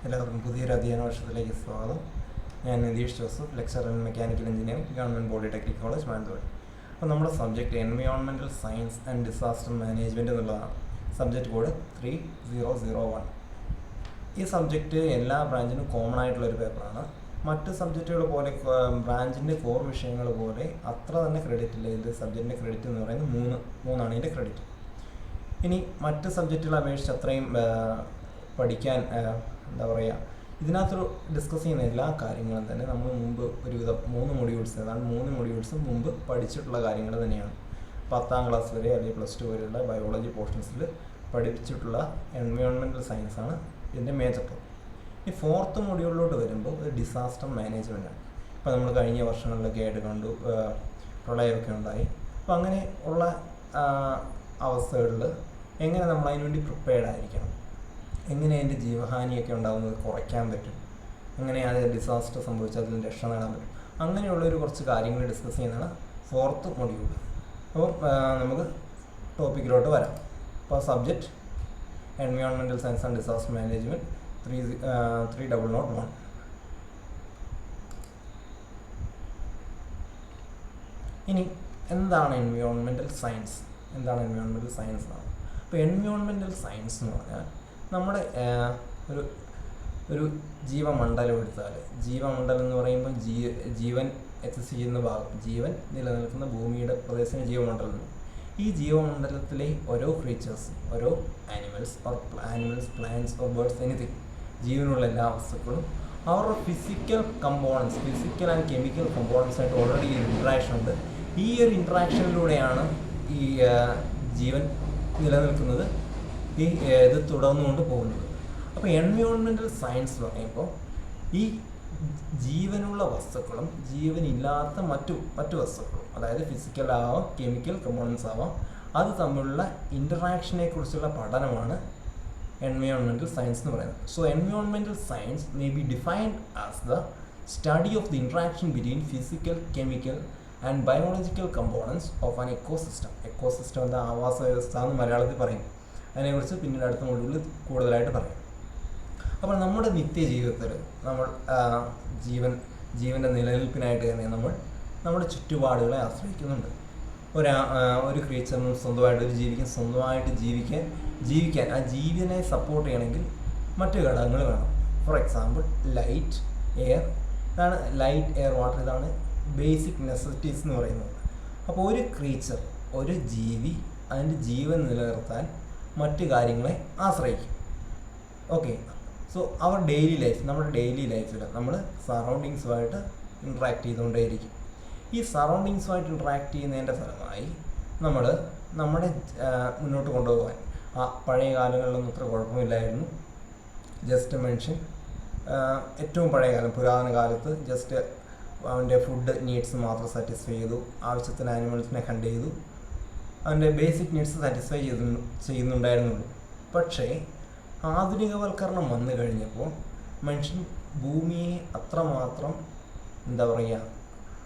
എല്ലാവർക്കും പുതിയൊരു അധ്യയന വർഷത്തിലേക്ക് സ്വാഗതം. ഞാൻ Nitheesh Joseph, lecturer in mechanical engineering, government polytechnic college, Mananthavady. അപ്പോൾ നമ്മുടെ subject environmental science and disaster management എന്നുള്ളതാണ്. Subject code 3001. ഈ സബ്ജക്റ്റ് എല്ലാ ബ്രാഞ്ചിനും കോമൺ ആയിട്ടുള്ളൊരു പേപ്പറാണ്. മറ്റ് സബ്ജക്റ്റുകൾ പോലെ ബ്രാഞ്ചിൻ്റെ കോർ വിഷയങ്ങൾ പോലെ അത്ര തന്നെ ക്രെഡിറ്റ് ഇല്ല. ഇത് സബ്ജക്റ്റിൻ്റെ ക്രെഡിറ്റ് എന്ന് പറയുന്നത് മൂന്നാണ് ഇതിൻ്റെ ക്രെഡിറ്റ്. ഇനി മറ്റ് സബ്ജക്റ്റുകളെ അപേക്ഷിച്ച് അത്രയും പഠിക്കാൻ എന്താ പറയുക, ഇതിനകത്ത് ഡിസ്കസ് ചെയ്യുന്ന എല്ലാ കാര്യങ്ങളും തന്നെ നമ്മൾ മുമ്പ് ഒരുവിധം 3 മൊഡ്യൂൾസും മുമ്പ് പഠിച്ചിട്ടുള്ള കാര്യങ്ങൾ തന്നെയാണ്. 10ാം ക്ലാസ് വരെ അല്ലെങ്കിൽ +2 വരെയുള്ള ബയോളജി പോർഷൻസിൽ പഠിപ്പിച്ചിട്ടുള്ള എൻവയോൺമെൻറ്റൽ സയൻസാണ് ഇതിൻ്റെ മേജർ ടോപ്പിക്. ഈ 4th മൊഡ്യൂളിലോട്ട് വരുമ്പോൾ ഒരു ഡിസാസ്റ്റർ മാനേജ്മെൻറ്റാണ്. ഇപ്പോൾ നമ്മൾ കഴിഞ്ഞ വർഷങ്ങളിലൊക്കെ ആയിട്ട് കണ്ടു, പ്രളയമൊക്കെ ഉണ്ടായി. അപ്പോൾ അങ്ങനെ ഉള്ള അവസ്ഥകളിൽ എങ്ങനെ നമ്മൾ അതിന് വേണ്ടി പ്രിപ്പയർഡ് ആയിരിക്കണം, എങ്ങനെ അതിൻ്റെ ജീവഹാനിയൊക്കെ ഉണ്ടാകുന്നത് കുറയ്ക്കാൻ പറ്റും, എങ്ങനെ അത് ഡിസാസ്റ്റർ സംഭവിച്ചാൽ അതിന് രക്ഷ നേടാൻ പറ്റും, അങ്ങനെയുള്ളൊരു കുറച്ച് കാര്യങ്ങൾ ഡിസ്കസ് ചെയ്യുന്നതാണ് 4th മൊഡ്യൂൾ. അപ്പോൾ നമുക്ക് ടോപ്പിക്കിലോട്ട് വരാം. അപ്പോൾ subject environmental science and disaster management 3001. ഇനി എന്താണ് എൻവയോൺമെൻറ്റൽ സയൻസ് എന്നാണ്. അപ്പോൾ എൻവയോൺമെൻറ്റൽ സയൻസ് എന്ന് പറഞ്ഞാൽ നമ്മുടെ ഒരു ജീവമണ്ഡലം എടുത്താൽ, ജീവമണ്ഡലം എന്ന് പറയുമ്പോൾ ജീവൻ എത്തിച്ചിരിക്കുന്ന ഭാഗം, ജീവൻ നിലനിൽക്കുന്ന ഭൂമിയുടെ പ്രദേശത്തിന് ജീവമണ്ഡലം. ഈ ജീവമണ്ഡലത്തിലെ ഓരോ ക്രീച്ചേഴ്സ്, ഓരോ animals, plants or birds, anything, ജീവനുള്ള എല്ലാ വസ്തുക്കളും അവരുടെ ഫിസിക്കൽ ആൻഡ് കെമിക്കൽ കമ്പോണൻസ് ആയിട്ട് ഓൾറെഡി ഈ ഇൻട്രാക്ഷൻ ഉണ്ട്. ഈ ഒരു ഇൻട്രാക്ഷനിലൂടെയാണ് ഈ ജീവൻ നിലനിൽക്കുന്നത്, ഇത് തുടർന്നുകൊണ്ട് പോകുന്നത്. അപ്പോൾ എൻവയോൺമെൻറ്റൽ സയൻസ് എന്ന് പറയുമ്പോൾ ഈ ജീവനുള്ള വസ്തുക്കളും ജീവനില്ലാത്ത മറ്റു വസ്തുക്കളും, അതായത് ഫിസിക്കൽ ആവാം, കെമിക്കൽ കമ്പോണൻസ് ആവാം, അത് തമ്മിലുള്ള ഇൻറ്ററാക്ഷനെ കുറിച്ചുള്ള പഠനമാണ് എൻവയോൺമെൻറ്റൽ സയൻസ് എന്ന് പറയുന്നത്. So environmental science may be defined as the study of the interaction between physical, chemical and biological components of an ecosystem. Ecosystem എന്താ, ആവാസ വ്യവസ്ഥ എന്ന് മലയാളത്തിൽ പറയും. അതിനെക്കുറിച്ച് പിന്നീട് അടുത്ത മൊഡ്യൂളിൽ കൂടുതലായിട്ട് പറയും. അപ്പോൾ നമ്മുടെ നിത്യജീവിതത്തിൽ നമ്മൾ ജീവൻ്റെ നിലനിൽപ്പിനായിട്ട് തന്നെ നമ്മൾ നമ്മുടെ ചുറ്റുപാടുകളെ ആശ്രയിക്കുന്നുണ്ട്. ഒരു ക്രീച്ചറിനും സ്വന്തമായിട്ട് ജീവിക്കാൻ ആ ജീവനെ സപ്പോർട്ട് ചെയ്യണമെങ്കിൽ മറ്റു ഘടകങ്ങൾ വേണം. For example light, air, water, ഇതാണ് ബേസിക് നെസസിറ്റീസ് എന്ന് പറയുന്നത്. അപ്പോൾ ഒരു ക്രീച്ചർ, ഒരു ജീവി അതിൻ്റെ ജീവൻ നിലനിർത്താൻ മറ്റു കാര്യങ്ങളെ ആശ്രയിക്കും. ഓക്കെ, സോ നമ്മുടെ ഡെയിലി ലൈഫിൽ നമ്മൾ സറൗണ്ടിങ്സുമായിട്ട് ഇൻട്രാക്ട് ചെയ്തുകൊണ്ടേയിരിക്കും. ഈ സറൗണ്ടിങ്സുമായിട്ട് ഇൻട്രാക്ട് ചെയ്യുന്നതിൻ്റെ ഫലമായി നമ്മൾ നമ്മുടെ മുന്നോട്ട് കൊണ്ടുപോകാൻ, പഴയ കാലങ്ങളിലൊന്നും ഇത്ര കുഴപ്പമില്ലായിരുന്നു. ജസ്റ്റ് മെൻഷൻ, ഏറ്റവും പഴയ കാലം, പുരാതന കാലത്ത് ജസ്റ്റ് അവൻ്റെ ഫുഡ് നീഡ്സ് മാത്രം സാറ്റിസ്ഫൈ ചെയ്തു, ആവശ്യത്തിന് ആനിമൽസിനെ ഹണ്ട് ചെയ്തു, അവൻ്റെ ബേസിക് നീഡ്സ് സാറ്റിസ്ഫൈ ചെയ്യുന്നുണ്ടായിരുന്നുള്ളൂ. പക്ഷേ ആധുനികവൽക്കരണം വന്നു കഴിഞ്ഞപ്പോൾ മനുഷ്യൻ ഭൂമിയെ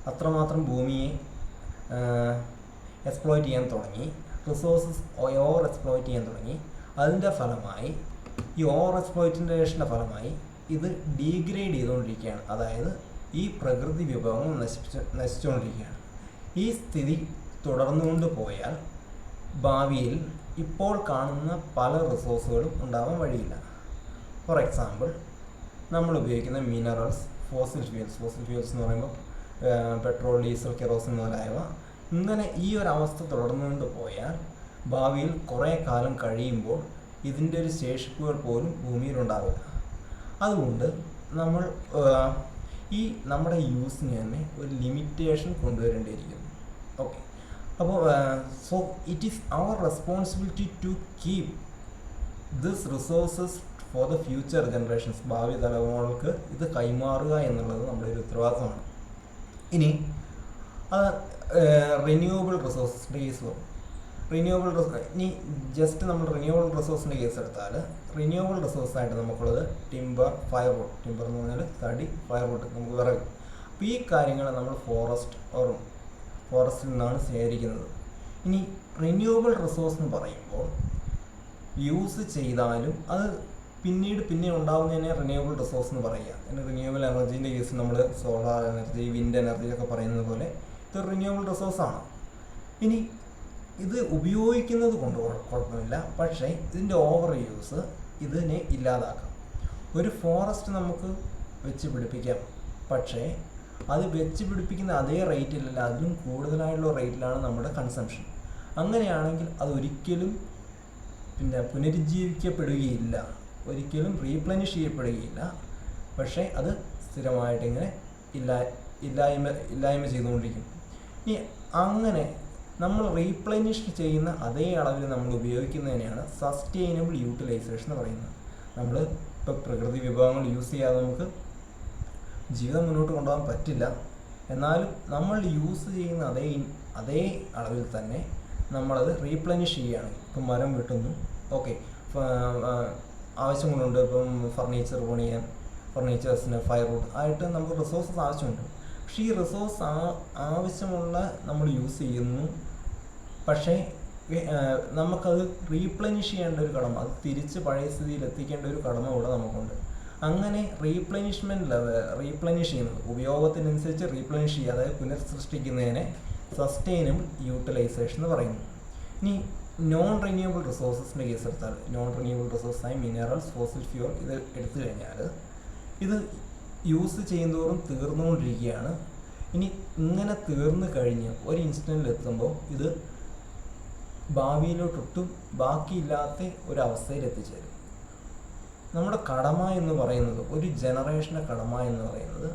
അത്രമാത്രം ഭൂമിയെ എക്സ്പ്ലോയിറ്റ് ചെയ്യാൻ തുടങ്ങി, റിസോഴ്സസ് ഓവർ എക്സ്പ്ലോയിറ്റ് ചെയ്യാൻ തുടങ്ങി. അതിൻ്റെ ഫലമായി, ഈ ഓവർ എക്സ്പ്ലോയിറ്റേഷൻ്റെ ഫലമായി ഇത് ഡീഗ്രേഡ് ചെയ്തുകൊണ്ടിരിക്കുകയാണ്. അതായത് ഈ പ്രകൃതി വിഭവങ്ങൾ നശിച്ചുകൊണ്ടിരിക്കുകയാണ്. ഈ സ്ഥിതി തുടർന്നുകൊണ്ട് പോയാൽ ഭാവിയിൽ ഇപ്പോൾ കാണുന്ന പല റിസോഴ്സുകളും ഉണ്ടാവാൻ വഴിയില്ല. ഫോർ എക്സാമ്പിൾ, നമ്മൾ ഉപയോഗിക്കുന്ന മിനറൽസ്, ഫോസിൽ ഫ്യൂൽസ് എന്ന് പറയുമ്പോൾ പെട്രോൾ, ഡീസൽ, കെറോസിൻ മുതലായവ, ഇങ്ങനെ ഈ ഒരു അവസ്ഥ തുടർന്നുകൊണ്ട് പോയാൽ ഭാവിയിൽ കുറേ കാലം കഴിയുമ്പോൾ ഇതിൻ്റെ ഒരു ശേഷിപ്പുകൾ പോലും ഭൂമിയിലുണ്ടാവില്ല. അതുകൊണ്ട് നമ്മൾ നമ്മുടെ യൂസിന് തന്നെ ഒരു ലിമിറ്റേഷൻ കൊണ്ടുവരേണ്ടിയിരിക്കുന്നു. ഓക്കെ, അപ്പോൾ so it is our responsibility to keep this resources for the future generations. ഭാവി തലമുറകൾക്ക് ഇത് കൈമാറുക എന്നുള്ളത് നമ്മുടെ ഒരു ഉത്തരവാദിത്തമാണ്. ഇനി റിന്യൂവബിൾ റിസോഴ്സിൻ്റെ കേസ് വരും. ഇനി ജസ്റ്റ് നമ്മൾ റിന്യൂവബിൾ റിസോഴ്സിൻ്റെ കേസ് എടുത്താൽ, റിന്യൂവബിൾ റിസോഴ്സായിട്ട് നമുക്കുള്ളത് ടിമ്പർ എന്ന് പറഞ്ഞാൽ തടി, ഫയർവുഡ്, നമുക്ക് വിറക്. അപ്പോൾ ഈ കാര്യങ്ങൾ നമ്മൾ ഫോറസ്റ്റിൽ നിന്നാണ് ശേഖരിക്കുന്നത്. ഇനി റിന്യൂവബിൾ റിസോഴ്സ് എന്ന് പറയുമ്പോൾ യൂസ് ചെയ്താലും അത് പിന്നെ ഉണ്ടാകുന്നതിനെ റിന്യൂവബിൾ റിസോഴ്സ് എന്ന് പറയുക. റിന്യൂവബിൾ എനർജീൻ്റെ കേസിൽ നമ്മൾ സോളാർ എനർജി, വിൻഡ് എനർജി ഒക്കെ പറയുന്നത് പോലെ ഇത് റിന്യൂവബിൾ റിസോഴ്സാണ്. ഇനി ഇത് ഉപയോഗിക്കുന്നത് കൊണ്ട് കുഴപ്പമില്ല, പക്ഷേ ഇതിൻ്റെ ഓവർ യൂസ് ഇതിനെ ഇല്ലാതാക്കാം. ഒരു ഫോറസ്റ്റ് നമുക്ക് വെച്ച് പിടിപ്പിക്കാം, പക്ഷേ അത് വെച്ച് പിടിപ്പിക്കുന്ന അതേ റേറ്റിലല്ല, അതിലും കൂടുതലായിട്ടുള്ള റേറ്റിലാണ് നമ്മുടെ കൺസംഷൻ. അങ്ങനെയാണെങ്കിൽ അതൊരിക്കലും പുനരുജ്ജീവിക്കപ്പെടുകയില്ല, ഒരിക്കലും റീപ്ലനിഷ് ചെയ്യപ്പെടുകയില്ല. പക്ഷേ അത് സ്ഥിരമായിട്ടിങ്ങനെ ഇല്ലായ്മ ചെയ്തുകൊണ്ടിരിക്കും. ഇനി അങ്ങനെ നമ്മൾ റീപ്ലനിഷ് ചെയ്യുന്ന അതേ അളവിൽ നമ്മൾ ഉപയോഗിക്കുന്നതിനെയാണ് സസ്റ്റൈനബിൾ യൂട്ടിലൈസേഷൻ എന്ന് പറയുന്നത്. നമ്മൾ ഇപ്പോൾ പ്രകൃതി വിഭവങ്ങൾ യൂസ് ചെയ്യാതെ നമുക്ക് ജീവിതം മുന്നോട്ട് കൊണ്ടുപോകാൻ പറ്റില്ല. എന്നാലും നമ്മൾ യൂസ് ചെയ്യുന്ന അതേ അളവിൽ തന്നെ നമ്മളത് റീപ്ലനിഷ് ചെയ്യുകയാണ്. ഇപ്പം മരം വെട്ടുന്നു, ഓക്കെ, ആവശ്യങ്ങളുണ്ട്. ഇപ്പം ഫർണിച്ചർ പണിയാൻ, ഫർണിച്ചേഴ്സിന് ഫയർവുഡ് ആയിട്ട് നമുക്ക് റിസോഴ്സസ് ആവശ്യമുണ്ട്. പക്ഷേ ഈ റിസോഴ്സ് ആവശ്യമുള്ള നമ്മൾ യൂസ് ചെയ്യുന്നു, പക്ഷേ നമുക്കത് റീപ്ലനിഷ് ചെയ്യേണ്ട ഒരു കടമ, അത് തിരിച്ച് പഴയ സ്ഥിതിയിൽ എത്തിക്കേണ്ട ഒരു കടമ കൂടെ നമുക്കുണ്ട്. അങ്ങനെ റീപ്ലനിഷ് ചെയ്യുന്നത്, ഉപയോഗത്തിനനുസരിച്ച് റീപ്ലനിഷ് ചെയ്യുക, അതായത് പുനഃസൃഷ്ടിക്കുന്നതിനെ സസ്റ്റൈനബിൾ യൂട്ടിലൈസേഷൻ എന്ന് പറയുന്നു. ഇനി നോൺ റിന്യൂവബിൾ റിസോഴ്സസിൻ്റെ കേസ് എടുത്താൽ, നോൺ റിന്യൂവബിൾ റിസോഴ്സായി മിനറൽസ്, ഫോസിൽ ഫ്യൂൽ ഇത് എടുത്തു കഴിഞ്ഞാൽ ഇത് യൂസ് ചെയ്യുന്നതോറും തീർന്നുകൊണ്ടിരിക്കുകയാണ്. ഇനി ഇങ്ങനെ തീർന്നു കഴിഞ്ഞ് ഒരു ഇൻസ്റ്റൻറ്റിൽ എത്തുമ്പോൾ ഇത് ഭാവിയിലോട്ടൊട്ടും ബാക്കിയില്ലാത്ത ഒരവസ്ഥയിൽ എത്തിച്ചേരും. നമ്മുടെ കടമ എന്ന് പറയുന്നത്, ഒരു ജനറേഷൻ്റെ കടമ എന്ന് പറയുന്നത്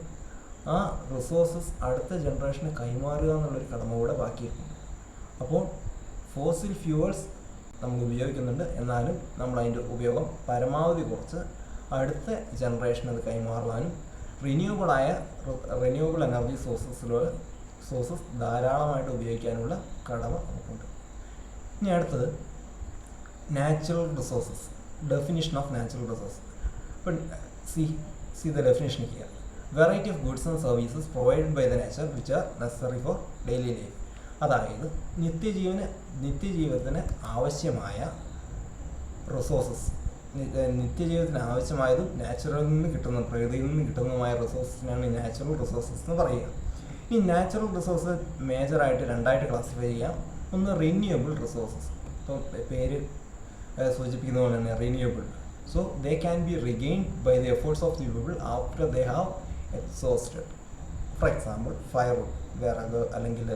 ആ റിസോഴ്സസ് അടുത്ത ജനറേഷന് കൈമാറുക എന്നുള്ളൊരു കടമ കൂടെ ബാക്കിയിട്ടുണ്ട്. അപ്പോൾ ഫോസിൽ ഫ്യൂവൽസ് നമ്മൾ ഉപയോഗിക്കുന്നുണ്ട്, എന്നാലും നമ്മൾ അതിൻ്റെ ഉപയോഗം പരമാവധി കുറച്ച് അടുത്ത ജനറേഷൻ അത് കൈമാറാനും റിന്യൂവബിൾ എനർജി സോഴ്സസ് ധാരാളമായിട്ട് ഉപയോഗിക്കാനുള്ള കടമ നമുക്കുണ്ട്. ഇനി അടുത്തത് natural resources, definition of natural resource. ഇപ്പം see the definition here. Variety of goods and services provided by the nature which are necessary for daily life. അതായത് നിത്യജീവിതത്തിന് ആവശ്യമായ റിസോഴ്സസ്, നിത്യജീവിതത്തിന് ആവശ്യമായതും നാച്ചുറലിൽ നിന്ന് കിട്ടുന്നതും പ്രകൃതിയിൽ നിന്ന് കിട്ടുന്നതുമായ റിസോഴ്സസിനാണ് നാച്ചുറൽ റിസോഴ്സസ് എന്ന് പറയുക. ഈ നാച്ചുറൽ റിസോഴ്സ് മേജറായിട്ട് രണ്ടായിട്ട് ക്ലാസിഫൈ ചെയ്യാം. ഒന്ന് റിന്യൂവബിൾ റിസോഴ്സസ്, ഇപ്പം പേര് സൂചിപ്പിക്കുന്ന പോലെ തന്നെ renewable. So they can be regained by the efforts of the people after they have exhausted. For example firewood, വിറക് അല്ലെങ്കിൽ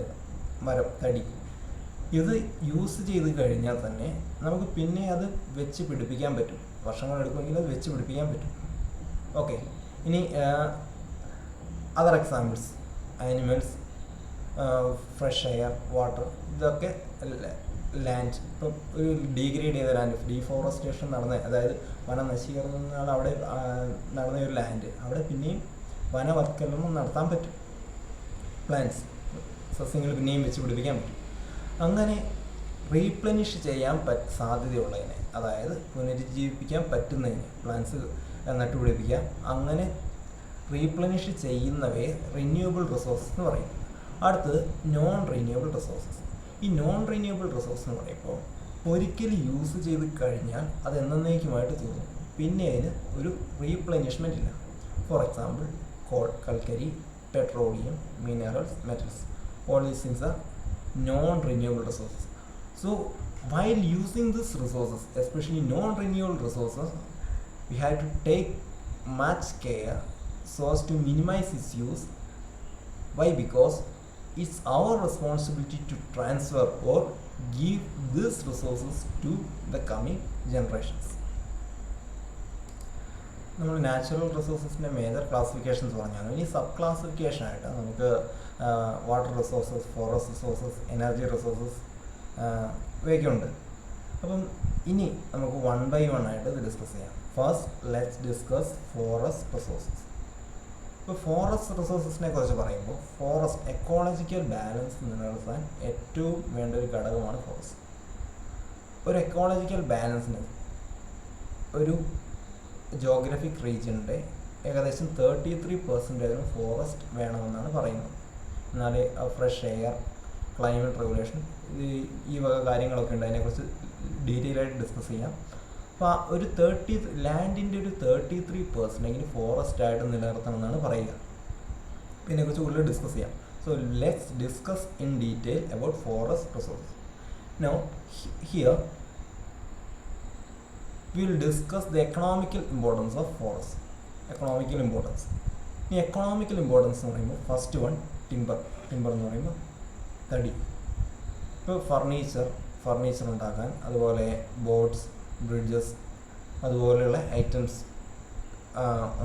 മരം, തടി. ഇത് യൂസ് ചെയ്ത് കഴിഞ്ഞാൽ തന്നെ നമുക്ക് പിന്നെ അത് വെച്ച് പിടിപ്പിക്കാൻ പറ്റും. വർഷങ്ങളെടുക്കുമെങ്കിൽ അത് വെച്ച് പിടിപ്പിക്കാൻ പറ്റും. ഓക്കെ, ഇനി other examples, animals, fresh air, water, ഇതൊക്കെ ലാൻഡ്. ഇപ്പം ഒരു ഡീഗ്രേഡ് ചെയ്ത ലാൻഡ്, ഡീഫോറസ്റ്റേഷൻ അതായത് വനനശീകരണം അവിടെ നടന്ന ഒരു ലാൻഡ്, അവിടെ പിന്നെയും വനവൽക്കരണം നടത്താൻ പറ്റും. പ്ലാന്റ്സ്, സസ്യങ്ങൾ പിന്നെയും വെച്ച് പിടിപ്പിക്കാൻ പറ്റും. അങ്ങനെ റീപ്ലനിഷ് ചെയ്യാൻ സാധ്യതയുള്ളതിനെ, അതായത് പുനരുജ്ജീവിപ്പിക്കാൻ പറ്റുന്നതിന് പ്ലാന്റ്സ് നട്ടുപിടിപ്പിക്കാം. അങ്ങനെ റീപ്ലനിഷ് ചെയ്യുന്നവയെ റിന്യൂവബിൾ റിസോഴ്സസ് എന്ന് പറയും. അടുത്തത് നോൺ റിന്യൂവബിൾ റിസോഴ്സസ്. ഈ നോൺ റിന്യൂവബിൾ റിസോഴ്സ് എന്ന് പറയുമ്പോൾ ഒരിക്കൽ യൂസ് ചെയ്ത് കഴിഞ്ഞാൽ അത് എന്നേക്കുമായിട്ട് തീർന്നു, പിന്നെ അതിന് ഒരു റീപ്ലനിഷ്മെൻ്റ് ഇല്ല. ഫോർ എക്സാമ്പിൾ കോൾ, കൽക്കരി, petroleum, minerals, metals. All these things are non-renewable resources. So while using these resources, especially non-renewable resources, we have to take much care so as to minimize its use. Why? Because it's our responsibility to transfer or give these resources to the coming generations. നമ്മൾ natural റിസോഴ്സസിൻ്റെ major classifications പറഞ്ഞാൽ ഇനി sub ക്ലാസിഫിക്കേഷനായിട്ട് നമുക്ക് water resources, forest resources, energy resources ഇവയൊക്കെ ഉണ്ട്. അപ്പം ഇനി നമുക്ക് 1 by 1 ആയിട്ട് ഇത് ഡിസ്കസ് ചെയ്യാം. First let's discuss forest resources. ഇപ്പോൾ ഫോറസ്റ്റ് റിസോഴ്സസിനെ കുറിച്ച് പറയുമ്പോൾ ഫോറസ്റ്റ് എക്കോളജിക്കൽ ബാലൻസ് നിലനിർത്താൻ ഏറ്റവും വേണ്ട ഒരു ഘടകമാണ് ഫോറസ്റ്റ്. ഒരു എക്കോളജിക്കൽ ബാലൻസിന് ഒരു ജോഗ്രഫിക് റീജിയൻ്റെ ഏകദേശം 33% ഫോറസ്റ്റ് വേണമെന്നാണ് പറയുന്നത്. എന്നാലേ ഫ്രഷ് എയർ, ക്ലൈമറ്റ് റെഗുലേഷൻ, ഈ വക കാര്യങ്ങളൊക്കെ ഉണ്ട്. അതിനെക്കുറിച്ച് ഡീറ്റെയിൽ ആയിട്ട് ഡിസ്കസ് ചെയ്യാം. അപ്പോൾ ഒരു ലാൻഡിൻ്റെ ഒരു 33% ഫോറസ്റ്റായിട്ട് നിലനിർത്തണമെന്നാണ് പറയുക. ഇതിനെക്കുറിച്ച് കൂടുതൽ ഡിസ്കസ് ചെയ്യാം. So let's discuss in detail about forest resources. Now here we will discuss the economical importance of forest. Economical importance. ഈ എക്കണോമിക്കൽ ഇമ്പോർട്ടൻസ് എന്ന് പറയുമ്പോൾ ഫസ്റ്റ് വൺ ടിമ്പർ എന്ന് പറയുമ്പോൾ തടി. ഇപ്പോൾ ഫർണിച്ചർ ഉണ്ടാക്കാൻ, അതുപോലെ ബോട്ട്സ്, ബ്രിഡ്ജസ്, അതുപോലെയുള്ള ഐറ്റംസ്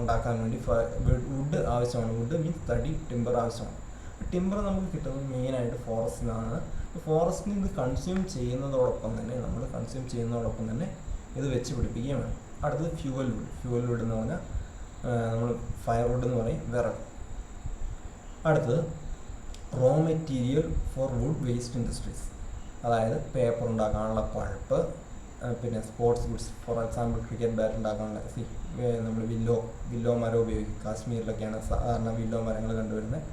ഉണ്ടാക്കാൻ വേണ്ടി വുഡ് ആവശ്യമാണ്. വുഡ് മീൻസ് തടി, ടിമ്പർ ആവശ്യമാണ്. ടിമ്പർ നമുക്ക് കിട്ടുന്നത് മെയിനായിട്ട് ഫോറസ്റ്റിൽ നിന്നാണ്. ഫോറസ്റ്റിൽ നിന്ന് കൺസ്യൂം ചെയ്യുന്നതോടൊപ്പം തന്നെ ഇത് വെച്ച് പിടിപ്പിക്കുകയും വേണം. അടുത്തത് ഫ്യൂവൽ വുഡ് എന്ന് പറഞ്ഞാൽ നമ്മൾ ഫയർ വുഡ് എന്ന് പറയും, വിറക്. അടുത്തത് raw material for wood waste industries, അതായത് പേപ്പർ ഉണ്ടാക്കാനുള്ള പൾപ്പ്, പിന്നെ sports goods, for example cricket bat ഉണ്ടാക്കാനുള്ള നമ്മൾ വില്ലോ മരം ഉപയോഗിക്കും. കാശ്മീരിലൊക്കെയാണ് സാധാരണ വില്ലോ മരങ്ങൾ കണ്ടുവരുന്നത്.